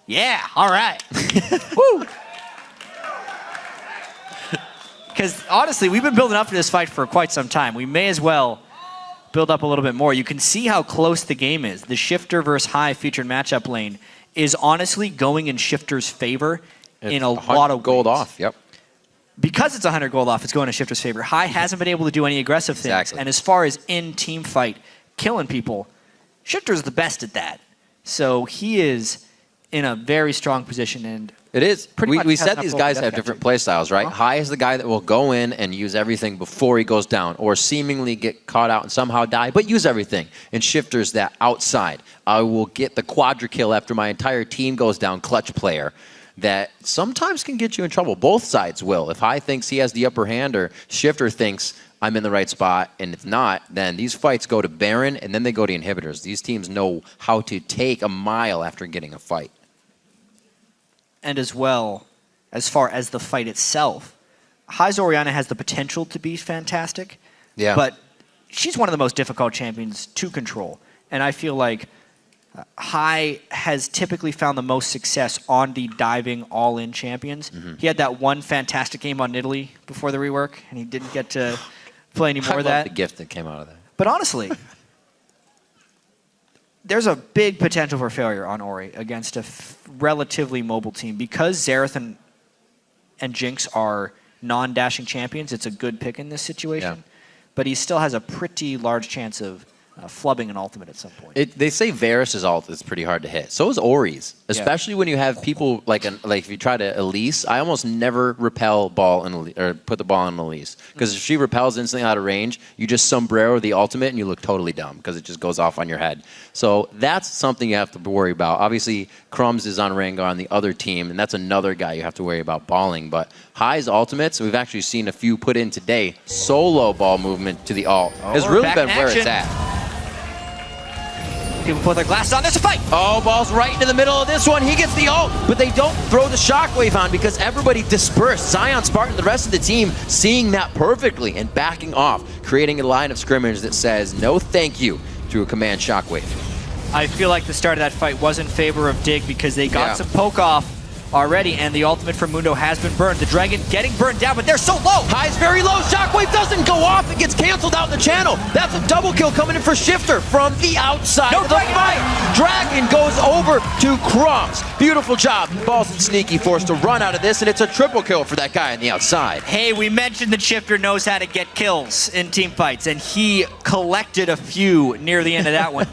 Yeah, all right. Woo! Because honestly, we've been building up to this fight for quite some time. We may as well build up a little bit more. You can see how close the game is. The Shifter versus High featured matchup lane is honestly going in Shifter's favor in a lot of gold ways. off. Yep. Because it's 100 gold off, it's going in Shifter's favor. High hasn't been able to do any aggressive things. Exactly. And as far as in-team fight, killing people, Shifter's the best at that. So he is in a very strong position. And it is. Pretty much We has said enough these gold guys for have death different capture. play styles, right? High is the guy that will go in and use everything before he goes down, or seemingly get caught out and somehow die, but use everything. And Shifter's that outside. I will get the quadra kill after my entire team goes down, clutch player. That sometimes can get you in trouble. Both sides will. If High thinks he has the upper hand or Shifter thinks I'm in the right spot, and if not, then these fights go to Baron and then they go to inhibitors. These teams know how to take a mile after getting a fight. And as well, as far as the fight itself, High's Orianna has the potential to be fantastic, but she's one of the most difficult champions to control. And I feel like High has typically found the most success on the diving all-in champions. He had that one fantastic game on Italy before the rework, and he didn't get to play any more of that. The gift that came out of that. But honestly, there's a big potential for failure on Ori against a relatively mobile team. Because Xerath and Jinx are non-dashing champions, it's a good pick in this situation. But he still has a pretty large chance of flubbing an ultimate at some point. They say Varus' ult is pretty hard to hit. So is Ori's, especially when you have people like if you try to Elise. I almost never repel ball or put the ball in Elise because if she repels instantly out of range, you just sombrero the ultimate and you look totally dumb because it just goes off on your head. So that's something you have to worry about. Obviously, Crumbs is on Rengar on the other team, and that's another guy you have to worry about balling. But High's ultimates, we've actually seen a few put in today. Solo ball movement to the ult has really been where it's at. People put their glasses on. There's a fight! Oh, ball's right into the middle of this one. He gets the ult, but they don't throw the shockwave on because everybody dispersed. Zion Spartan, the rest of the team, seeing that perfectly and backing off, creating a line of scrimmage that says no thank you through a command shockwave. I feel like the start of that fight was in favor of Dig because they got some poke off already, and the ultimate from Mundo has been burned. The Dragon getting burned down, but they're so low! High's very low. Shockwave doesn't go off. It gets canceled out in the channel. That's a double kill coming in for Shifter from the outside of the fight. Dragon goes over to Crumbs. Beautiful job. Balls and Sneaky forced to run out of this, and it's a triple kill for that guy on the outside. Hey, we mentioned that Shifter knows how to get kills in team fights, and he collected a few near the end of that one.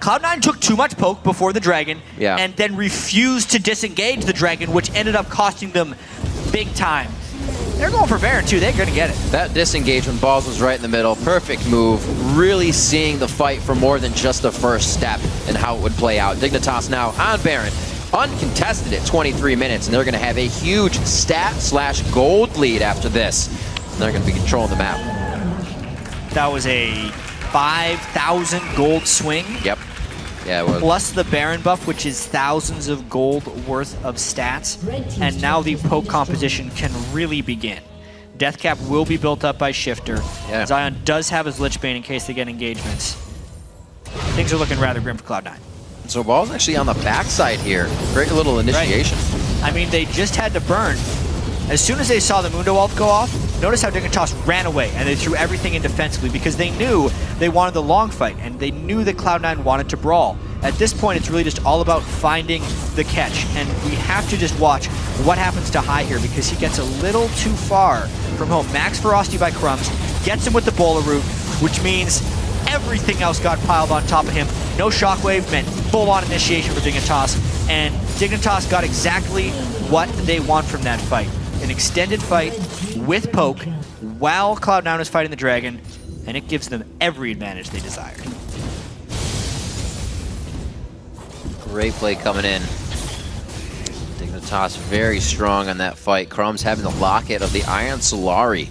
Cloud9 took too much poke before the Dragon, and then refused to disengage the Dragon, which ended up costing them big time. They're going for Baron too, they're gonna get it. That disengage when Balls was right in the middle, perfect move. Really seeing the fight for more than just the first step and how it would play out. Dignitas now on Baron, uncontested at 23 minutes, and they're gonna have a huge stat/gold lead after this. They're gonna be controlling the map. That was a 5,000 gold swing. Yep. Yeah, it was. Plus the Baron buff, which is thousands of gold worth of stats. And now the poke composition can really begin. Death cap will be built up by Shifter. Zion does have his Lich Bane in case they get engagements. Things are looking rather grim for Cloud9. So Ball's actually on the backside here. Great little initiation. I mean, they just had to burn. As soon as they saw the Mundo ult go off, notice how Dignitas ran away and they threw everything in defensively because they knew they wanted the long fight and they knew that Cloud9 wanted to brawl. At this point, it's really just all about finding the catch, and we have to just watch what happens to High here because he gets a little too far from home. Max Ferocity by Crumbs gets him with the bowler root, which means everything else got piled on top of him. No shockwave meant full-on initiation for Dignitas, and Dignitas got exactly what they want from that fight. An extended fight with poke while Cloud9 is fighting the dragon, and it gives them every advantage they desired. Great play coming in. Dignitas very strong on that fight. Crumbs having the locket of the Iron Solari.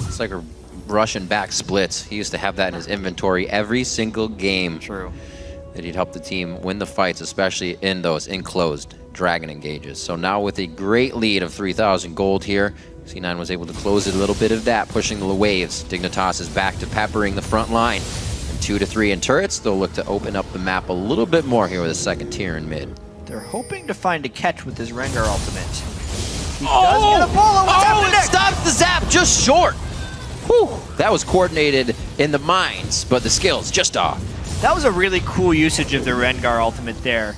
It's like a Russian back splits. He used to have that in his inventory every single game. True. That he'd help the team win the fights, especially in those enclosed dragon engages. So now with a great lead of 3,000 gold here, C9 was able to close a little bit of that, pushing the waves. Dignitas is back to peppering the front line. And 2 to 3 in turrets, they'll look to open up the map a little bit more here with a second tier in mid. They're hoping to find a catch with this Rengar ultimate. He does get a bolo. What's happening it next? stops the zap just short. Whew, that was coordinated in the mines, but the skills just off. That was a really cool usage of the Rengar ultimate there.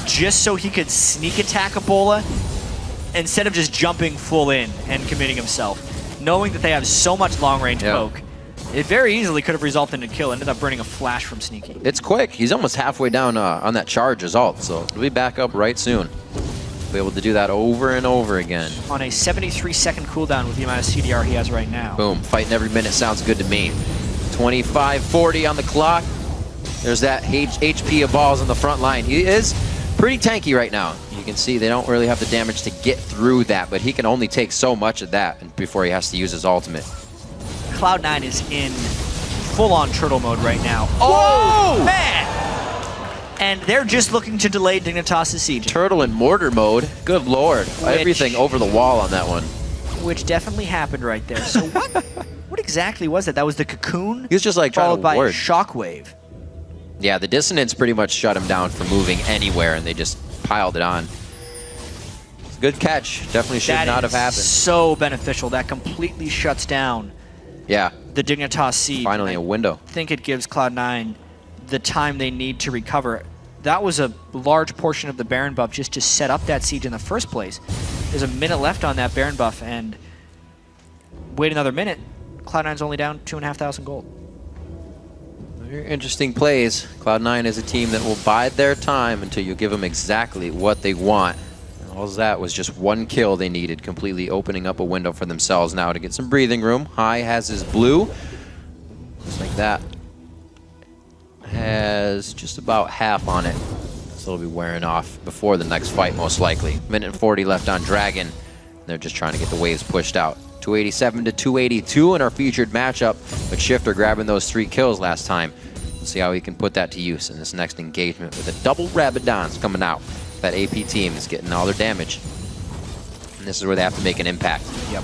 Just so he could sneak attack Ebola instead of just jumping full in and committing himself. Knowing that they have so much long-range poke, it very easily could have resulted in a kill. Ended up burning a flash from Sneaky. It's quick. He's almost halfway down on that charge as ult, so he'll be back up right soon. Be able to do that over and over again. On a 73-second cooldown with the amount of CDR he has right now. Boom. Fighting every minute sounds good to me. 25:40 on the clock. There's that HP of balls on the front line. He is pretty tanky right now. You can see they don't really have the damage to get through that, but he can only take so much of that before he has to use his ultimate. Cloud9 is in full-on turtle mode right now. Whoa! Oh, man! And they're just looking to delay Dignitas' siege. Turtle in mortar mode. Good lord. Everything over the wall on that one. Which definitely happened right there. So what exactly was that? That was the cocoon? He was just like trying followed to by a ward. shockwave. Yeah, the dissonance pretty much shut him down from moving anywhere, and they just piled it on. It's a good catch. Definitely should not have happened. So beneficial. That completely shuts down the Dignitas siege. Finally a window. I think it gives Cloud9 the time they need to recover. That was a large portion of the Baron buff just to set up that siege in the first place. There's a minute left on that Baron buff, and wait another minute, Cloud9's only down 2,500 gold. Very interesting plays. Cloud9 is a team that will bide their time until you give them exactly what they want. And all that was just one kill they needed, completely opening up a window for themselves now to get some breathing room. High has his blue. Just like that. Has just about half on it. So it'll be wearing off before the next fight, most likely. Minute and 40 left on Dragon. They're just trying to get the waves pushed out. 287 to 282 in our featured matchup, but Shifter grabbing those 3 kills last time. We'll see how he can put that to use in this next engagement with a double Rabadons coming out. That AP team is getting all their damage. And this is where they have to make an impact. Yep.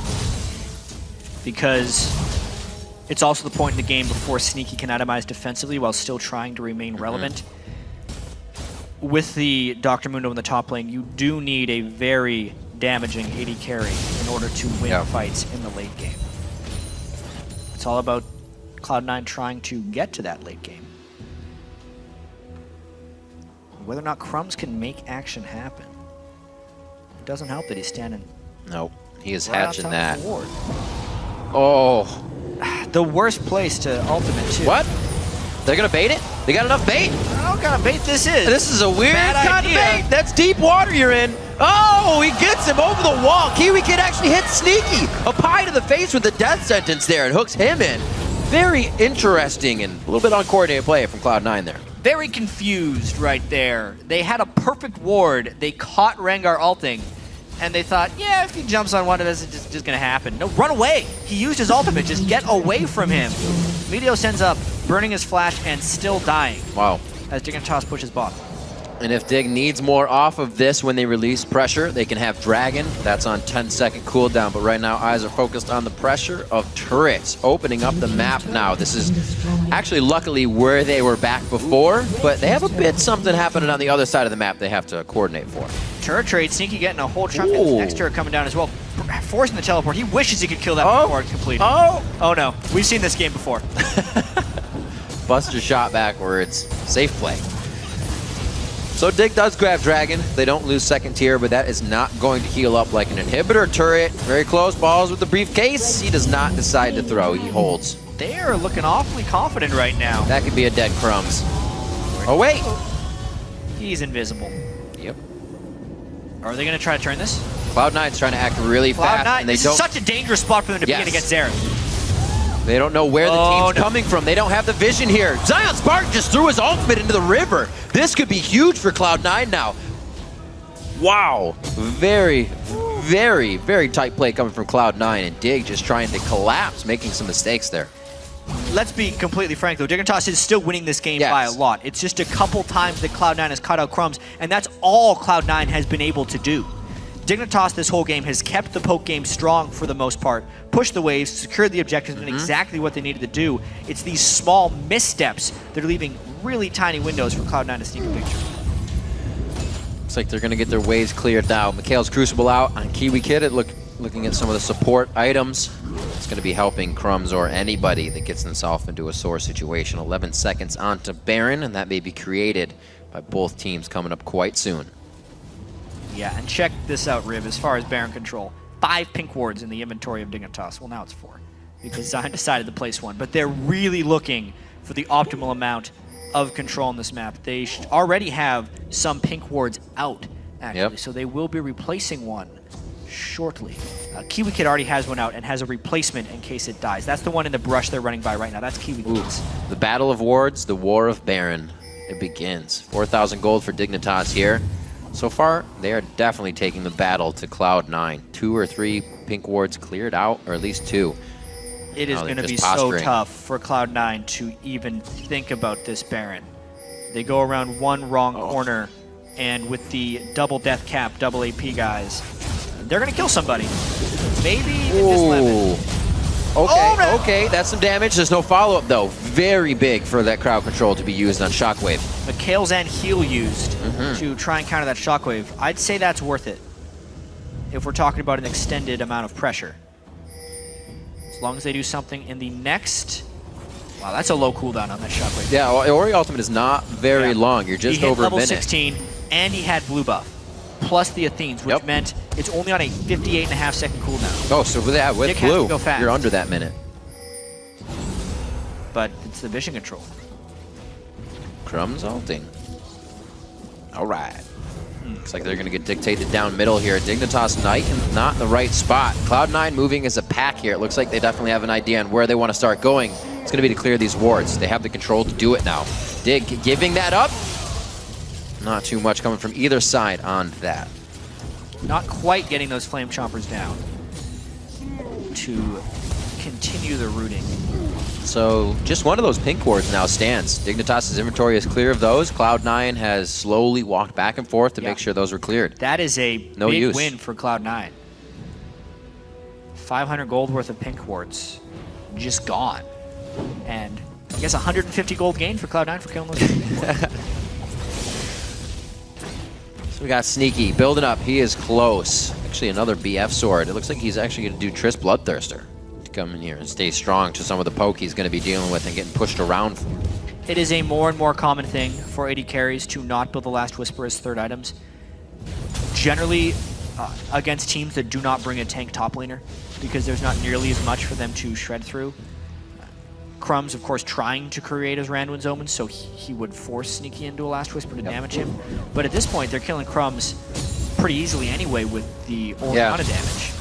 Because it's also the point in the game before Sneaky can atomize defensively while still trying to remain relevant. With the Dr. Mundo in the top lane, you do need a very damaging AD carry in order to win fights in the late game. It's all about Cloud9 trying to get to that late game. Whether or not Crumbs can make action happen, it doesn't help that he's standing. Nope, he is right hatching that. Oh. The worst place to ultimate, too. What? They're gonna bait it? They got enough bait? I don't know what kind of bait this is. This is a weird Bad kind idea. of bait. That's deep water you're in. Oh, he gets him over the wall. Kiwi Kid actually hits Sneaky. A pie to the face with the death sentence there and hooks him in. Very interesting and a little bit uncoordinated play from Cloud9 there. Very confused right there. They had a perfect ward. They caught Rengar ulting, and they thought, yeah, if he jumps on one of us, it's just going to happen. No, run away. He used his ultimate. Just get away from him. Meteos ends up burning his flash and still dying. Wow. As Dignitas pushes bot. And if Dig needs more off of this when they release pressure, they can have Dragon. That's on 10-second cooldown, but right now eyes are focused on the pressure of turrets, opening up the map now. This is actually luckily where they were back before, but they have a bit something happening on the other side of the map they have to coordinate for. Turret trade, Sneaky getting a whole chunk of the next turret coming down as well. Forcing the teleport. He wishes he could kill that before it's completed. Oh no, we've seen this game before. Buster shot backwards. Safe play. So Dig does grab Dragon. They don't lose second tier, but that is not going to heal up like an inhibitor turret. Very close balls with the briefcase. He does not decide to throw. He holds. They are looking awfully confident right now. That could be a dead Crumbs. Oh, wait. He's invisible. Yep. Are they going to try to turn this? Cloud9's trying to act really fast. Cloud9, and they this don't, is such a dangerous spot for them to be in against Xerath. They don't know where the team's coming from. They don't have the vision here. Zion Spartan just threw his ultimate into the river. This could be huge for Cloud9 now. Wow. Very, very, very tight play coming from Cloud9, and Dig just trying to collapse, making some mistakes there. Let's be completely frank, though. Dignitas is still winning this game by a lot. It's just a couple times that Cloud9 has cut out Crumbs, and that's all Cloud9 has been able to do. Dignitas this whole game has kept the poke game strong for the most part, pushed the waves, secured the objectives, and exactly what they needed to do. It's these small missteps that are leaving really tiny windows for Cloud9 to sneak a picture. Looks like they're going to get their waves cleared now. Mikhail's Crucible out on Kiwi Kid. Looking at some of the support items. It's going to be helping Crumbs or anybody that gets themselves into a sore situation. 11 seconds onto Baron, and that may be created by both teams coming up quite soon. Yeah, and check this out, Riv, as far as Baron control. 5 pink wards in the inventory of Dignitas. Well, now it's 4, because Zion decided to place 1. But they're really looking for the optimal amount of control on this map. They already have some pink wards out, actually, so they will be replacing one shortly. Kiwi Kid already has one out and has a replacement in case it dies. That's the one in the brush they're running by right now. That's Kiwi Kid's. The Battle of Wards, the War of Baron. It begins. 4,000 gold for Dignitas here. So far, they are definitely taking the battle to Cloud9. 2 or 3 pink wards cleared out, or at least 2. It is going to be so tough for Cloud9 to even think about this Baron. They go around one wrong corner, and with the double death cap, double AP guys, they're going to kill somebody. Maybe even just Lemon. Okay, okay, that's some damage. There's no follow-up, though. Very big for that crowd control to be used on Shockwave. Mikhail's and heal used to try and counter that Shockwave. I'd say that's worth it if we're talking about an extended amount of pressure. As long as they do something in the next... Wow, that's a low cooldown on that Shockwave. Yeah, Ori Ultimate is not very long. You're just over a minute. He hit level 16, and he had blue buff, plus the Athenes, which meant it's only on a 58.5-second cooldown. Oh, so with that, with blue, go fast. you're under that minute. But it's the vision control. Crumbs ulting. All right. Looks like they're going to get dictated down middle here. Dignitas Knight not in the right spot. Cloud9 moving as a pack here. It looks like they definitely have an idea on where they want to start going. It's going to be to clear these wards. They have the control to do it now. Dig giving that up. Not too much coming from either side on that. Not quite getting those Flame Chompers down to continue the rooting. So just one of those pink wards now stands. Dignitas' inventory is clear of those. Cloud9 has slowly walked back and forth to make sure those were cleared. That is a big win for Cloud9. 500 gold worth of pink wards just gone. And I guess 150 gold gain for Cloud9 for killing those pink wards. So we got Sneaky building up. He is close. Actually, another BF sword. It looks like he's actually going to do Triss Bloodthirster to come in here and stay strong to some of the poke he's going to be dealing with and getting pushed around for. It is a more and more common thing for AD carries to not build the Last Whisper as third items. Generally, against teams that do not bring a tank top laner, because there's not nearly as much for them to shred through. Crumbs, of course, trying to create his Randuin's Omen, so he would force Sneaky into a Last Whisper to damage him. But at this point, they're killing Crumbs pretty easily anyway with the Orianna damage.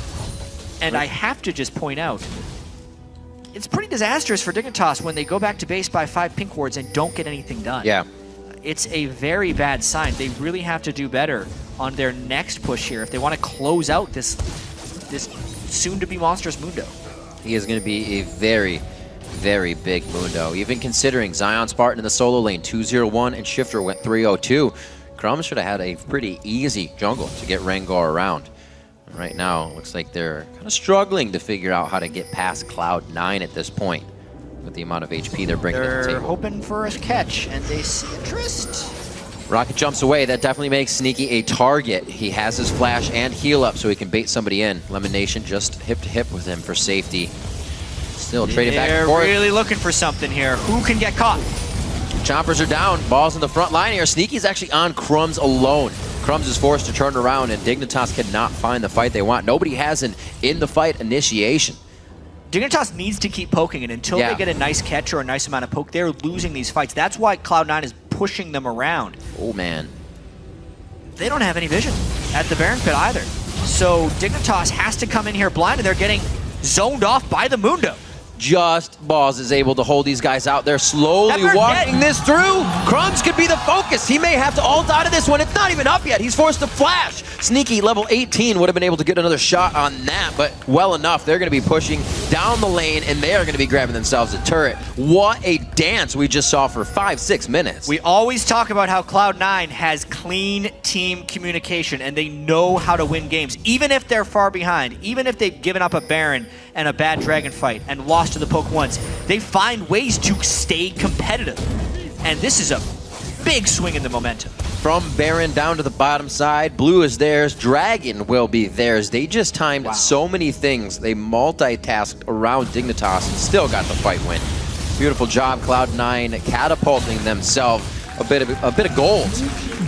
And I have to just point out, it's pretty disastrous for Dignitas when they go back to base by 5 pink wards and don't get anything done. Yeah. It's a very bad sign. They really have to do better on their next push here if they want to close out this soon-to-be monstrous Mundo. He is going to be a very, very big Mundo. Even considering Zion Spartan in the solo lane, 201, and Shifter went 302. Crumbs should have had a pretty easy jungle to get Rengar around. Right now, it looks like they're kind of struggling to figure out how to get past Cloud9 at this point with the amount of HP they're bringing to the table. They're hoping for a catch, and they see interest. Rocket jumps away. That definitely makes Sneaky a target. He has his flash and heal up so he can bait somebody in. Lemon Nation just hip to hip with him for safety. Still trading back and forth. They're really looking for something here. Who can get caught? Chompers are down. Balls in the front line here. Sneaky's actually on Crumbs alone. Crumbs is forced to turn around, and Dignitas cannot find the fight they want. Nobody has an in-the-fight initiation. Dignitas needs to keep poking, and until they get a nice catch or a nice amount of poke, they're losing these fights. That's why Cloud9 is pushing them around. Oh, man. They don't have any vision at the Baron Pit either. So Dignitas has to come in here blind, and they're getting zoned off by the Mundo. Just Balls is able to hold these guys out. They're slowly walking this through. Crumbs could be the focus. He may have to ult out of this one. It's not even up yet. He's forced to flash. Sneaky, level 18, would have been able to get another shot on that, but well enough. They're going to be pushing down the lane, and they are going to be grabbing themselves a turret. What a dance we just saw for 5-6 minutes. We always talk about how Cloud9 has clean team communication, and they know how to win games, even if they're far behind, even if they've given up a Baron and a bad Dragon fight and lost to the poke once. They find ways to stay competitive. And this is a big swing in the momentum. From Baron down to the bottom side, blue is theirs, Dragon will be theirs. They just timed so many things. They multitasked around Dignitas and still got the fight win. Beautiful job, Cloud9 catapulting themselves a bit of gold.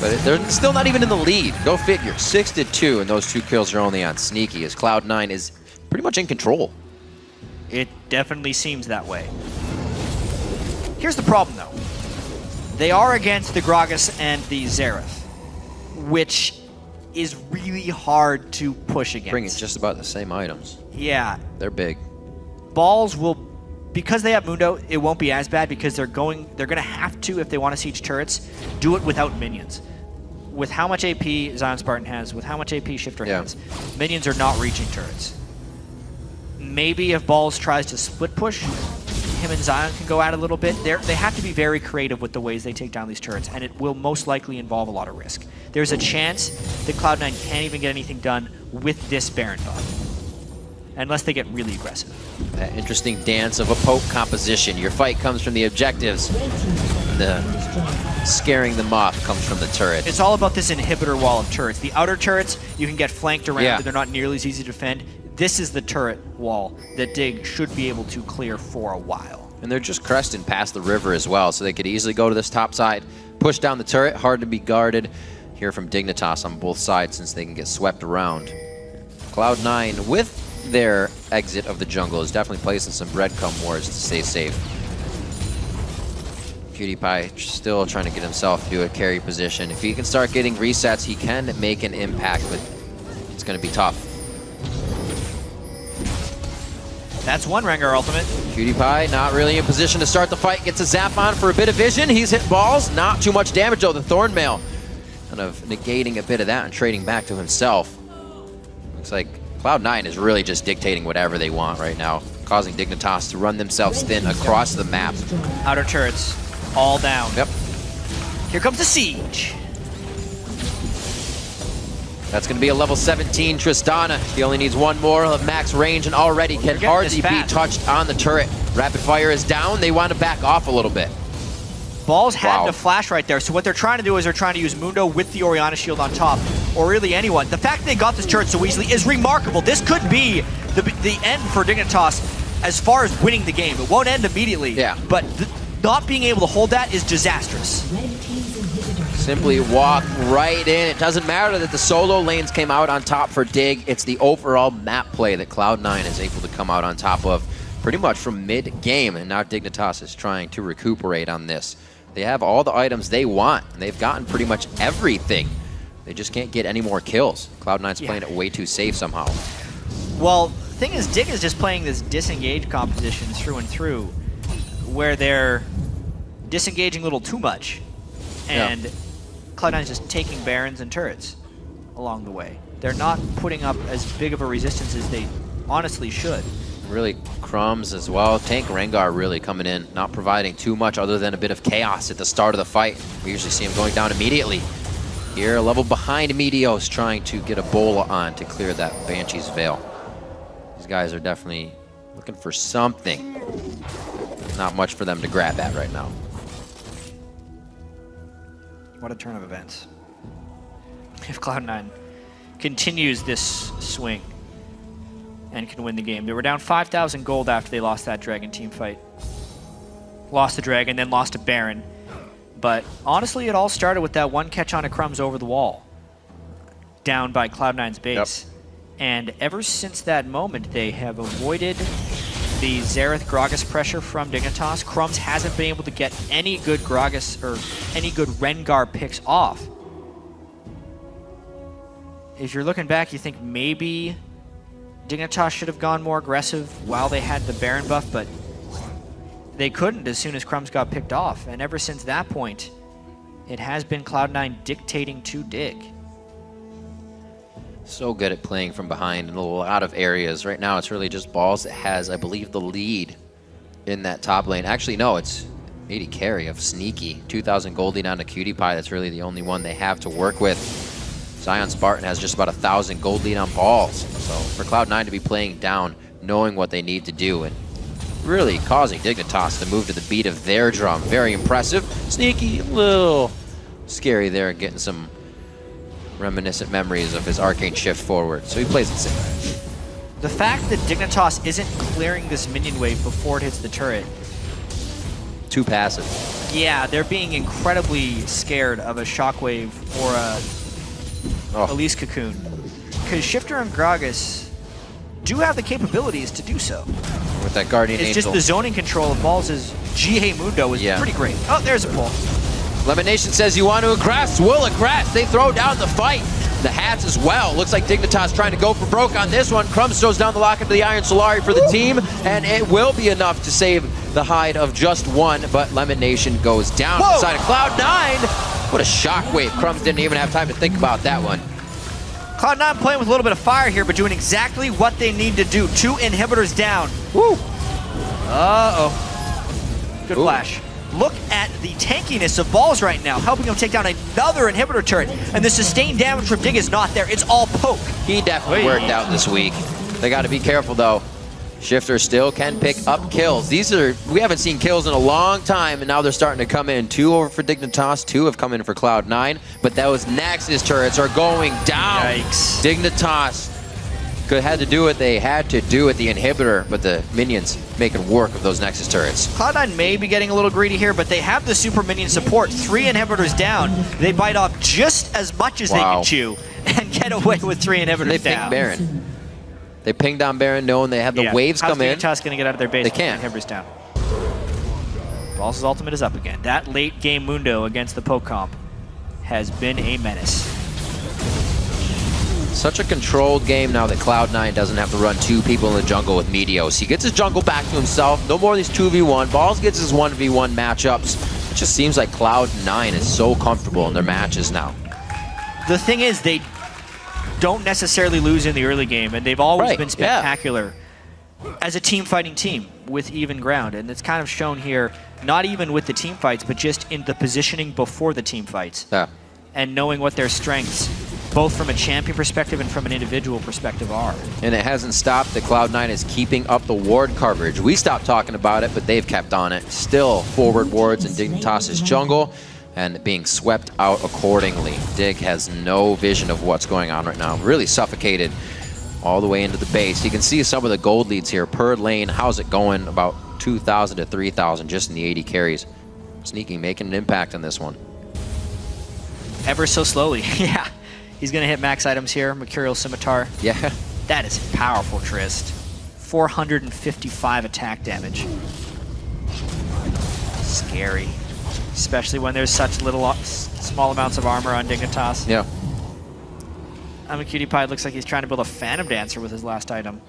But they're still not even in the lead. Go figure, 6-2, and those 2 kills are only on Sneaky, as Cloud9 is pretty much in control. It definitely seems that way. Here's the problem, though. They are against the Gragas and the Xerath, which is really hard to push against. Bringing just about the same items. Yeah. They're big. Balls will, because they have Mundo, it won't be as bad because they're going to have to, if they want to siege turrets, do it without minions. With how much AP Zion Spartan has, with how much AP Shifter has, minions are not reaching turrets. Maybe if Balls tries to split push, him and Zion can go at it a little bit. They have to be very creative with the ways they take down these turrets, and it will most likely involve a lot of risk. There's a chance that Cloud9 can't even get anything done with this Baron buff, unless they get really aggressive. That interesting dance of a poke composition. Your fight comes from the objectives. The scaring them off comes from the turret. It's all about this inhibitor wall of turrets. The outer turrets, you can get flanked around, but they're not nearly as easy to defend. This is the turret wall that Dig should be able to clear for a while. And they're just cresting past the river as well, so they could easily go to this top side, push down the turret, hard to be guarded. Hear from Dignitas on both sides since they can get swept around. Cloud9, with their exit of the jungle, is definitely placing some breadcrumb wars to stay safe. PewDiePie still trying to get himself to a carry position. If he can start getting resets, he can make an impact, but it's going to be tough. That's one Rengar ultimate. PewDiePie not really in position to start the fight. Gets a zap on for a bit of vision. He's hit Balls. Not too much damage though. The Thornmail kind of negating a bit of that and trading back to himself. Looks like Cloud9 is really just dictating whatever they want right now, causing Dignitas to run themselves thin across the map. Outer turrets, all down. Yep. Here comes the siege. That's going to be a level 17 Tristana. He only needs one more of max range and already can hardly be touched on the turret. Rapid fire is down. They want to back off a little bit. Balls had to flash right there. So what they're trying to do is they're trying to use Mundo with the Orianna shield on top, or really anyone. The fact they got this turret so easily is remarkable. This could be the end for Dignitas as far as winning the game. It won't end immediately, but not being able to hold that is disastrous. Simply walk right in. It doesn't matter that the solo lanes came out on top for Dig. It's the overall map play that Cloud9 is able to come out on top of pretty much from mid-game, and now Dignitas is trying to recuperate on this. They have all the items they want, and they've gotten pretty much everything. They just can't get any more kills. Cloud9's playing it way too safe somehow. Well, the thing is, Dig is just playing this disengaged composition through and through, where they're disengaging a little too much, and Cloud9 is just taking Barons and turrets along the way. They're not putting up as big of a resistance as they honestly should. Really Crumbs as well. Tank Rengar really coming in, not providing too much other than a bit of chaos at the start of the fight. We usually see him going down immediately. Here, a level behind Meteos, trying to get a Bola on to clear that Banshee's Veil. These guys are definitely looking for something. Not much for them to grab at right now. What a turn of events. If Cloud9 continues this swing and can win the game. They were down 5,000 gold after they lost that Dragon team fight. Lost the Dragon, then lost a Baron. But honestly, it all started with that one catch on a Crumbs over the wall, down by Cloud9's base. And ever since that moment, they have avoided the Xerath Gragas pressure from Dignitas. Crumbs hasn't been able to get any good Gragas or any good Rengar picks off. If you're looking back, you think maybe Dignitas should have gone more aggressive while they had the Baron buff, but they couldn't as soon as Crumbs got picked off. And ever since that point, it has been Cloud9 dictating to Dig. So good at playing from behind in a lot of areas. Right now, it's really just Balls that has, I believe, the lead in that top lane. Actually, no, it's 80 carry of Sneaky. 2,000 gold lead on to Cutie Pie. That's really the only one they have to work with. Zion Spartan has just about 1,000 gold lead on Balls. So for Cloud9 to be playing down, knowing what they need to do, and really causing Dignitas to move to the beat of their drum. Very impressive. Sneaky, a little scary there, getting some reminiscent memories of his arcane shift forward. So he plays it safe. The fact that Dignitas isn't clearing this minion wave before it hits the turret. Too passive. Yeah, they're being incredibly scared of a Shockwave or a Elise Cocoon. Because Shifter and Gragas do have the capabilities to do so. With that Guardian Angel. It's just the zoning control of Balls' GA Mundo is pretty great. Oh, there's a pull. Lemon Nation says you want to aggress, we'll aggress. They throw down the fight. The hats as well. Looks like Dignitas trying to go for broke on this one. Crumbs throws down the lock into the Iron Solari for the team, and it will be enough to save the hide of just one, but Lemon Nation goes down inside of Cloud9. What a shockwave. Crumbs didn't even have time to think about that one. Cloud9 playing with a little bit of fire here, but doing exactly what they need to do. 2 inhibitors down. Woo! Uh-oh. Good flash. Look at the tankiness of Balls right now, helping him take down another inhibitor turret. And the sustained damage from Dig is not there. It's all poke. He definitely worked out this week. They got to be careful, though. Shifter still can pick up kills. We haven't seen kills in a long time, and now they're starting to come in. 2 over for Dignitas, 2 have come in for Cloud9, but those Nexus turrets are going down. Yikes. Dignitas had to do what they had to do with the inhibitor, but the minions making work of those Nexus turrets. Cloud9 may be getting a little greedy here, but they have the super minion support. 3 inhibitors down. They bite off just as much as they can chew and get away with 3 inhibitors they down. Ping Baron. They ping down Baron knowing they have the waves come in. How's Dignitas going to get out of their base? They can't. Inhibitors down. Balls' ultimate is up again. That late game Mundo against the poke comp has been a menace. Such a controlled game now that Cloud9 doesn't have to run 2 people in the jungle with Meteos. He gets his jungle back to himself. No more of these 2v1. Balls gets his 1v1 matchups. It just seems like Cloud9 is so comfortable in their matches now. The thing is, they don't necessarily lose in the early game, and they've always been spectacular as a team fighting team with even ground. And it's kind of shown here, not even with the team fights, but just in the positioning before the team fights. Yeah. And knowing what their strengths, both from a champion perspective and from an individual perspective, are. And it hasn't stopped that Cloud9 is keeping up the ward coverage. We stopped talking about it, but they've kept on it. Still forward wards in Dignitas' jungle and being swept out accordingly. Dig has no vision of what's going on right now. Really suffocated all the way into the base. You can see some of the gold leads here per lane. How's it going? About 2,000 to 3,000 just in the 80 carries. Sneaky making an impact on this one. Ever so slowly, yeah. He's going to hit max items here. Mercurial Scimitar. Yeah. That is powerful, Trist. 455 attack damage. Scary. Especially when there's such small amounts of armor on Dignitas. Yeah. I'm a Cutie Pie. Looks like he's trying to build a Phantom Dancer with his last item.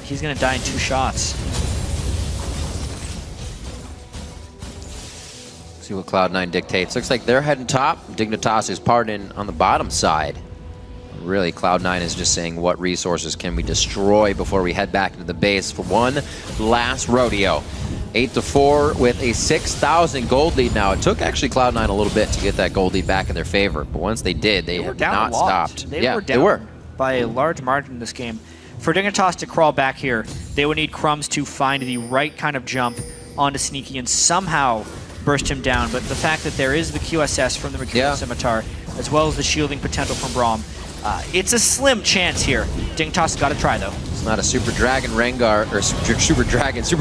He's going to die in 2 shots. See what Cloud9 dictates. Looks like they're heading top. Dignitas is parting on the bottom side. Really, Cloud9 is just saying, what resources can we destroy before we head back into the base for one last rodeo. 8-4 with a 6,000 gold lead now. It took actually Cloud9 a little bit to get that gold lead back in their favor, but once they did, they have not stopped. They were down by a large margin in this game. For Dignitas to crawl back here, they would need Crumbs to find the right kind of jump onto Sneaky and somehow burst him down. But the fact that there is the QSS from the Mercurial Scimitar, as well as the shielding potential from Braum, it's a slim chance here. Dignitas got to try, though. It's not a Super Dragon Rengar, or Super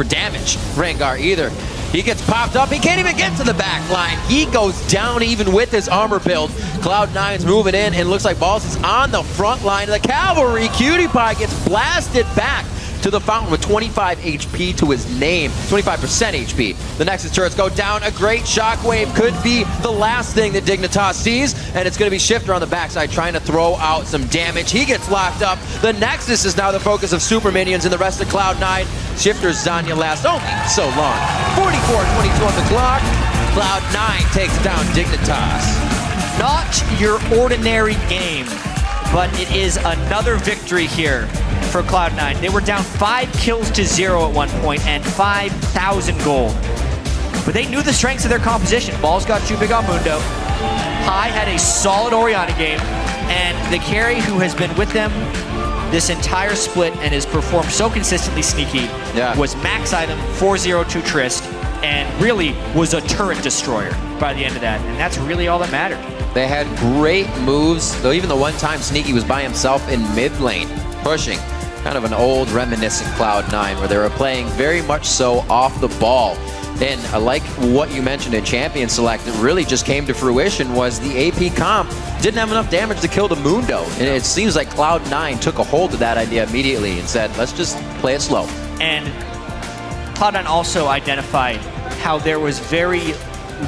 Damage Rengar either. He gets popped up. He can't even get to the back line. He goes down even with his armor build. Cloud9's moving in, and looks like Balls is on the front line of the cavalry. Cutie Pie gets blasted back. to the fountain with 25 HP to his name, 25% HP. The Nexus turrets go down. A great shockwave could be the last thing that Dignitas sees, and it's going to be Shifter on the backside trying to throw out some damage. He gets locked up. The Nexus is now the focus of super minions and the rest of Cloud9. Shifter's Zanya lasts only so long. 44-22 on the clock. Cloud9 takes down Dignitas. Not your ordinary game, but it is another victory here for Cloud9. They were down 5 kills to 0 at one point and 5,000 gold. But they knew the strengths of their composition. Balls got too big on Mundo. High had a solid Orianna game, and the carry who has been with them this entire split and has performed so consistently sneaky was Max Item 402 Trist, and really was a turret destroyer by the end of that, and that's really all that mattered. They had great moves, though even the one time Sneaky was by himself in mid lane, pushing. Kind of an old reminiscent Cloud9 where they were playing very much so off the ball. And like what you mentioned in Champion Select, it really just came to fruition was the AP comp didn't have enough damage to kill the Mundo. And it seems like Cloud9 took a hold of that idea immediately and said, let's just play it slow. And Cloud9 also identified how there was very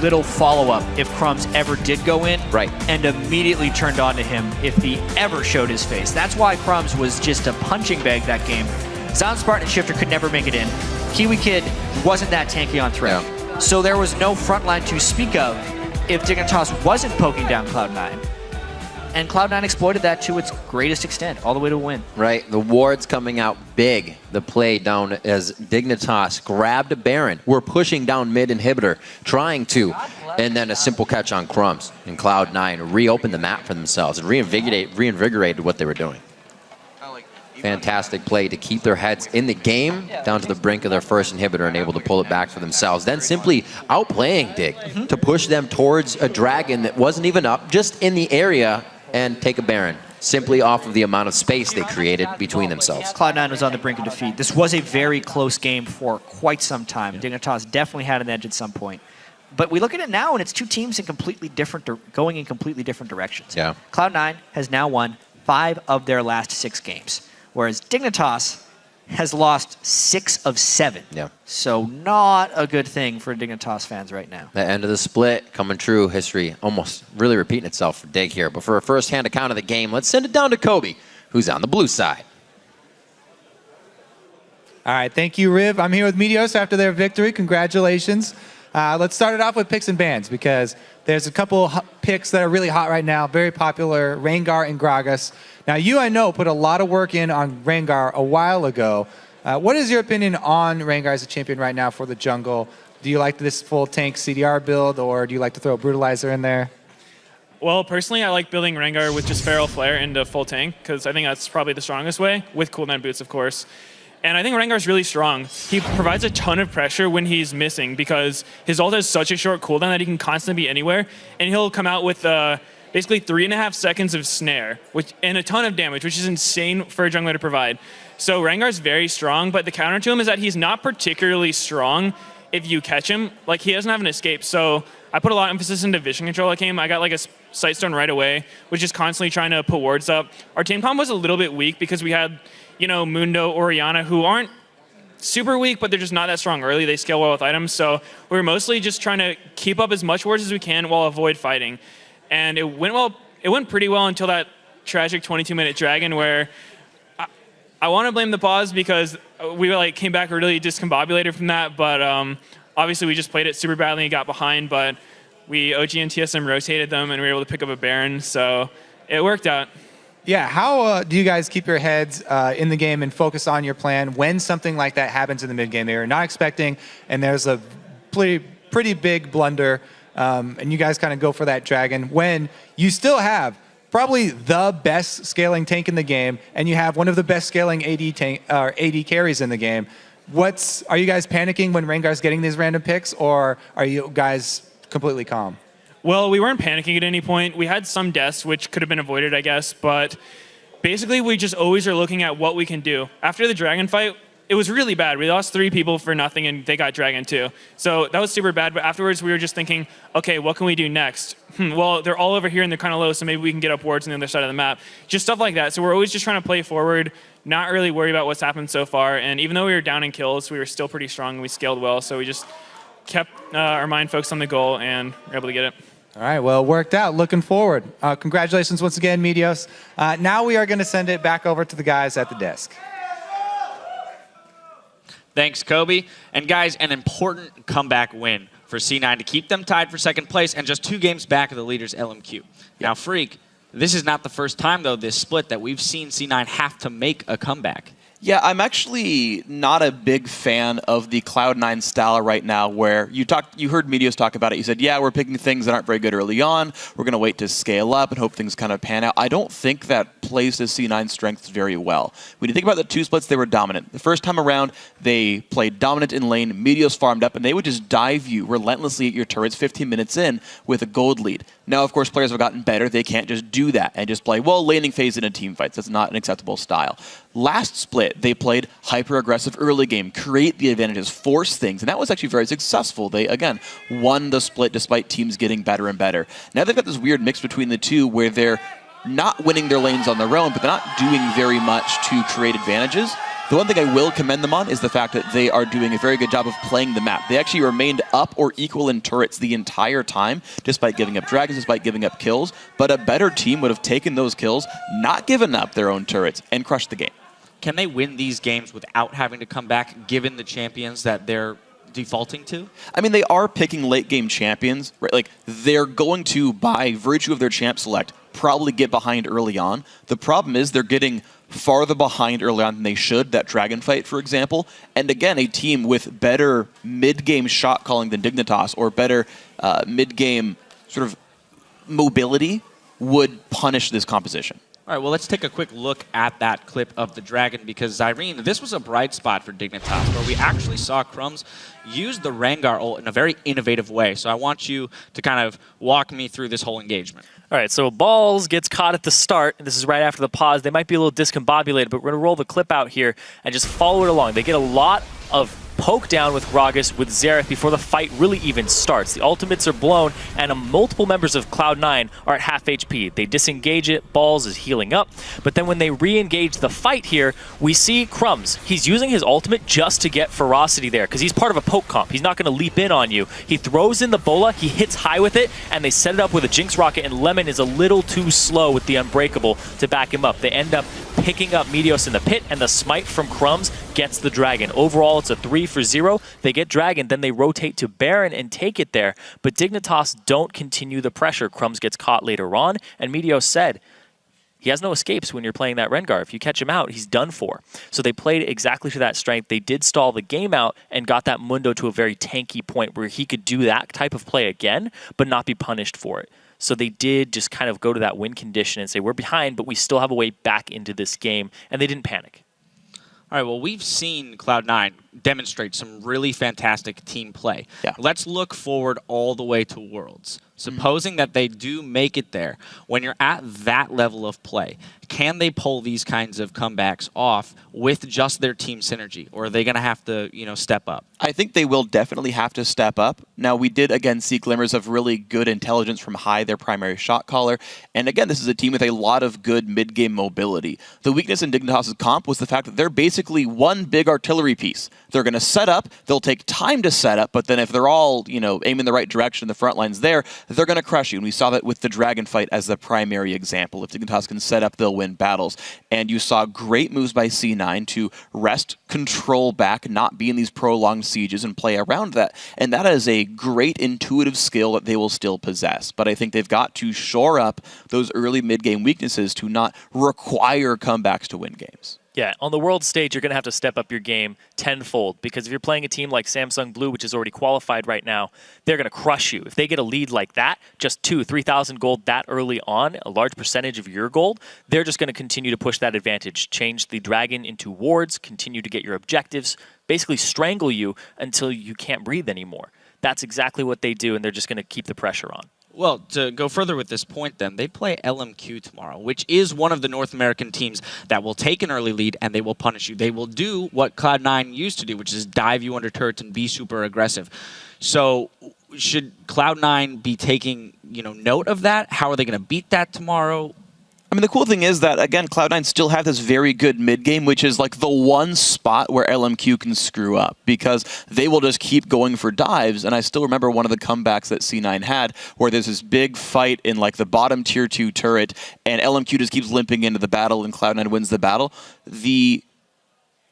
little follow-up if Crumbs ever did go in, and immediately turned on to him if he ever showed his face. That's why Crumbs was just a punching bag that game. Sound Spartan and Shifter could never make it in. Kiwi Kid wasn't that tanky on threat. So there was no front line to speak of if Dignitas wasn't poking down Cloud9. And Cloud9 exploited that to its greatest extent, all the way to a win. Right, the wards coming out big. The play down as Dignitas grabbed a Baron. We're pushing down mid inhibitor, trying to, and then a simple catch on Crumbs. And Cloud9 reopened the map for themselves and reinvigorated what they were doing. Fantastic play to keep their heads in the game down to the brink of their first inhibitor and able to pull it back for themselves. Then simply outplaying Dig to push them towards a dragon that wasn't even up, just in the area, and take a Baron, simply off of the amount of space they created between themselves. Cloud9 was on the brink of defeat. This was a very close game for quite some time. Dignitas definitely had an edge at some point. But we look at it now, and it's two teams in completely different, going in completely different directions. Yeah. Cloud9 has now won 5 of their last 6 games, whereas Dignitas has lost 6 of 7. Yeah. So not a good thing for Dignitas fans right now. The end of the split coming true. History almost really repeating itself for Dig here. But for a first-hand account of the game, let's send it down to Kobe, who's on the blue side. All right, thank you, Riv. I'm here with Meteos after their victory. Congratulations. Let's start it off with picks and bans because there's a couple picks that are really hot right now, very popular, Rengar and Gragas. Now, you, I know, put a lot of work in on Rengar a while ago. What is your opinion on Rengar as a champion right now for the jungle? Do you like this full tank CDR build, or do you like to throw a Brutalizer in there? Well, personally, I like building Rengar with just Feral Flare into full tank, because I think that's probably the strongest way, with cooldown boots, of course. And I think Rengar's really strong. He provides a ton of pressure when he's missing, because his ult has such a short cooldown that he can constantly be anywhere, and he'll come out with basically 3.5 seconds of snare, and a ton of damage, which is insane for a jungler to provide. So Rengar's very strong, but the counter to him is that he's not particularly strong if you catch him. Like, he doesn't have an escape. So I put a lot of emphasis into vision control that game. I got like a Sightstone right away, which is constantly trying to put wards up. Our team comp was a little bit weak because we had, you know, Mundo, Orianna, who aren't super weak, but they're just not that strong early. They scale well with items. So we were mostly just trying to keep up as much wards as we can while avoid fighting. And it went well. It went pretty well until that tragic 22-minute dragon where I want to blame the pause because we like came back really discombobulated from that. But obviously we just played it super badly and got behind. But we OG and TSM rotated them and we were able to pick up a Baron. So it worked out. Yeah, how do you guys keep your heads in the game and focus on your plan when something like that happens in the mid game they are not expecting and there's a pretty big blunder and you guys kind of go for that dragon when you still have probably the best scaling tank in the game and you have one of the best scaling AD carries in the game? Are you guys panicking when Rengar's getting these random picks, or are you guys completely calm? Well, we weren't panicking at any point. We had some deaths, which could have been avoided, I guess, but basically we just always are looking at what we can do. After the dragon fight, it was really bad. We lost 3 people for nothing, and they got dragon too. So that was super bad, but afterwards we were just thinking, okay, what can we do next? Well, they're all over here, and they're kind of low, so maybe we can get up wards on the other side of the map. Just stuff like that. So we're always just trying to play forward, not really worry about what's happened so far. And even though we were down in kills, we were still pretty strong and we scaled well. So we just kept our mind focused on the goal and were able to get it. All right, well, it worked out. Looking forward. Congratulations once again, Meteos. Now we are going to send it back over to the guys at the desk. Thanks, Kobe. And guys, an important comeback win for C9 to keep them tied for second place and just 2 games back of the leaders, LMQ. Now, Freak, this is not the first time, though, this split that we've seen C9 have to make a comeback. Yeah, I'm actually not a big fan of the Cloud9 style right now where you heard Meteos talk about it. You said, yeah, we're picking things that aren't very good early on. We're going to wait to scale up and hope things kind of pan out. I don't think that plays to C9's strengths very well. When you think about the 2 splits, they were dominant. The first time around, they played dominant in lane. Meteos farmed up, and they would just dive you relentlessly at your turrets 15 minutes in with a gold lead. Now, of course, players have gotten better. They can't just do that and just play, well, laning phase in a team fight. That's not an acceptable style. Last split, they played hyper-aggressive early game, create the advantages, force things, and that was actually very successful. They, again, won the split despite teams getting better and better. Now they've got this weird mix between the two where they're not winning their lanes on their own, but they're not doing very much to create advantages. The one thing I will commend them on is the fact that they are doing a very good job of playing the map. They actually remained up or equal in turrets the entire time, despite giving up dragons, despite giving up kills. But a better team would have taken those kills, not given up their own turrets, and crushed the game. Can they win these games without having to come back, given the champions that they're defaulting to? I mean, they are picking late game champions, right? Like, they're going to, by virtue of their champ select, probably get behind early on. The problem is they're getting farther behind early on than they should, that dragon fight, for example. And again, a team with better mid-game shot calling than Dignitas or better mid-game sort of mobility would punish this composition. All right, well, let's take a quick look at that clip of the Dragon because, Irene, this was a bright spot for Dignitas where we actually saw Crumbs use the Rengar ult in a very innovative way. So I want you to kind of walk me through this whole engagement. All right, so Balls gets caught at the start, and this is right after the pause. They might be a little discombobulated, but we're going to roll the clip out here and just follow it along. They get a lot of poke down with Gragas, with Xerath before the fight really even starts. The ultimates are blown, and multiple members of Cloud9 are at half HP. They disengage it, Balls is healing up, but then when they re-engage the fight here, we see Crumbs. He's using his ultimate just to get ferocity there, because he's part of a poke comp. He's not going to leap in on you. He throws in the bola, he hits high with it, and they set it up with a Jinx Rocket, and Lemon is a little too slow with the Unbreakable to back him up. They end up picking up Meteos in the pit, and the smite from Crumbs gets the Dragon. Overall, it's a 3-for-0. They get Dragon, then they rotate to Baron and take it there. But Dignitas don't continue the pressure. Crumbs gets caught later on, and Meteos said, he has no escapes when you're playing that Rengar. If you catch him out, he's done for. So they played exactly to that strength. They did stall the game out and got that Mundo to a very tanky point where he could do that type of play again, but not be punished for it. So they did just kind of go to that win condition and say, we're behind, but we still have a way back into this game, and they didn't panic. All right, well, we've seen Cloud9 demonstrate some really fantastic team play. Yeah. Let's look forward all the way to Worlds. Supposing that they do make it there, when you're at that level of play, can they pull these kinds of comebacks off with just their team synergy, or are they going to have to, step up? I think they will definitely have to step up. Now, we did, again, see glimmers of really good intelligence from High, their primary shot caller. And again, this is a team with a lot of good mid-game mobility. The weakness in Dignitas' comp was the fact that they're basically one big artillery piece. They're going to set up, they'll take time to set up, but then if they're all, aiming the right direction, the front line's there, they're going to crush you. And we saw that with the Dragon fight as the primary example. If Dignitas can set up, they'll win battles. And you saw great moves by C9 to wrest control back, not be in these prolonged sieges and play around that. And that is a great intuitive skill that they will still possess. But I think they've got to shore up those early mid-game weaknesses to not require comebacks to win games. Yeah, on the world stage, you're going to have to step up your game tenfold, because if you're playing a team like Samsung Blue, which is already qualified right now, they're going to crush you. If they get a lead like that, just 2,000-3,000 gold that early on, a large percentage of your gold, they're just going to continue to push that advantage, change the Dragon into wards, continue to get your objectives, basically strangle you until you can't breathe anymore. That's exactly what they do, and they're just going to keep the pressure on. Well, to go further with this point then, they play LMQ tomorrow, which is one of the North American teams that will take an early lead and they will punish you. They will do what Cloud9 used to do, which is dive you under turrets and be super aggressive. So should Cloud9 be taking, note of that? How are they going to beat that tomorrow? I mean, the cool thing is that, again, Cloud9 still have this very good mid-game, which is like the one spot where LMQ can screw up, because they will just keep going for dives. And I still remember one of the comebacks that C9 had, where there's this big fight in like the bottom tier 2 turret, and LMQ just keeps limping into the battle, and Cloud9 wins the battle. The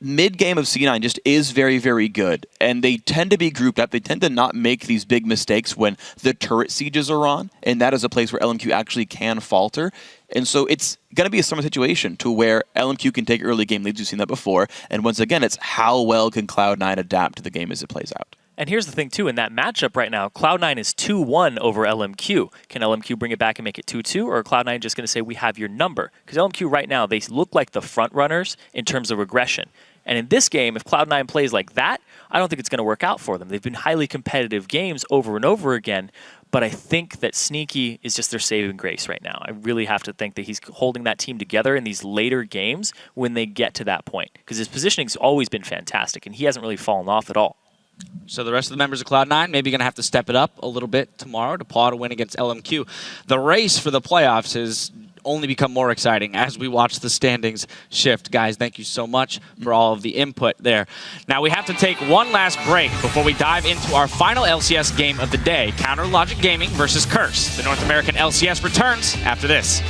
mid-game of C9 just is very, very good, and they tend to be grouped up. They tend to not make these big mistakes when the turret sieges are on, and that is a place where LMQ actually can falter. And so it's going to be a similar situation to where LMQ can take early game leads. We've seen that before. And once again, it's how well can Cloud9 adapt to the game as it plays out. And here's the thing, too. In that matchup right now, Cloud9 is 2-1 over LMQ. Can LMQ bring it back and make it 2-2, or are Cloud9 just going to say, we have your number? Because LMQ right now, they look like the front runners in terms of regression. And in this game, if Cloud9 plays like that, I don't think it's going to work out for them. They've been highly competitive games over and over again, but I think that Sneaky is just their saving grace right now. I really have to think that he's holding that team together in these later games when they get to that point, because his positioning's always been fantastic, and he hasn't really fallen off at all. So the rest of the members of Cloud9 maybe going to have to step it up a little bit tomorrow to paw to win against LMQ. The race for the playoffs has only become more exciting as we watch the standings shift. Guys, thank you so much for all of the input there. Now we have to take one last break before we dive into our final LCS game of the day, Counter Logic Gaming versus Curse. The North American LCS returns after this.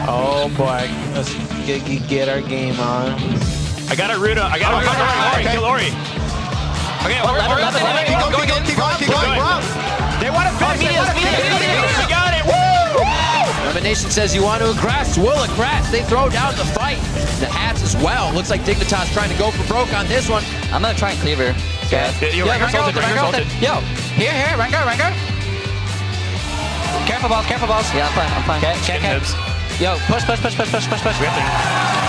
Oh boy, let's get our game on. I got a Ruda. I got a Ruda. Ori, kill Ori. Okay, keep going. They want to finish. We got it. Woo! Elimination says you want to aggress. Will aggress. They throw down the fight. The hats as well. Looks like Dignitas trying to go for broke on this one. I'm gonna try and cleaver. Okay. Yo, Rengar's ulted. Yo, here, Rengar. Careful balls. Yeah, I'm fine. Okay. Yo, push. We have to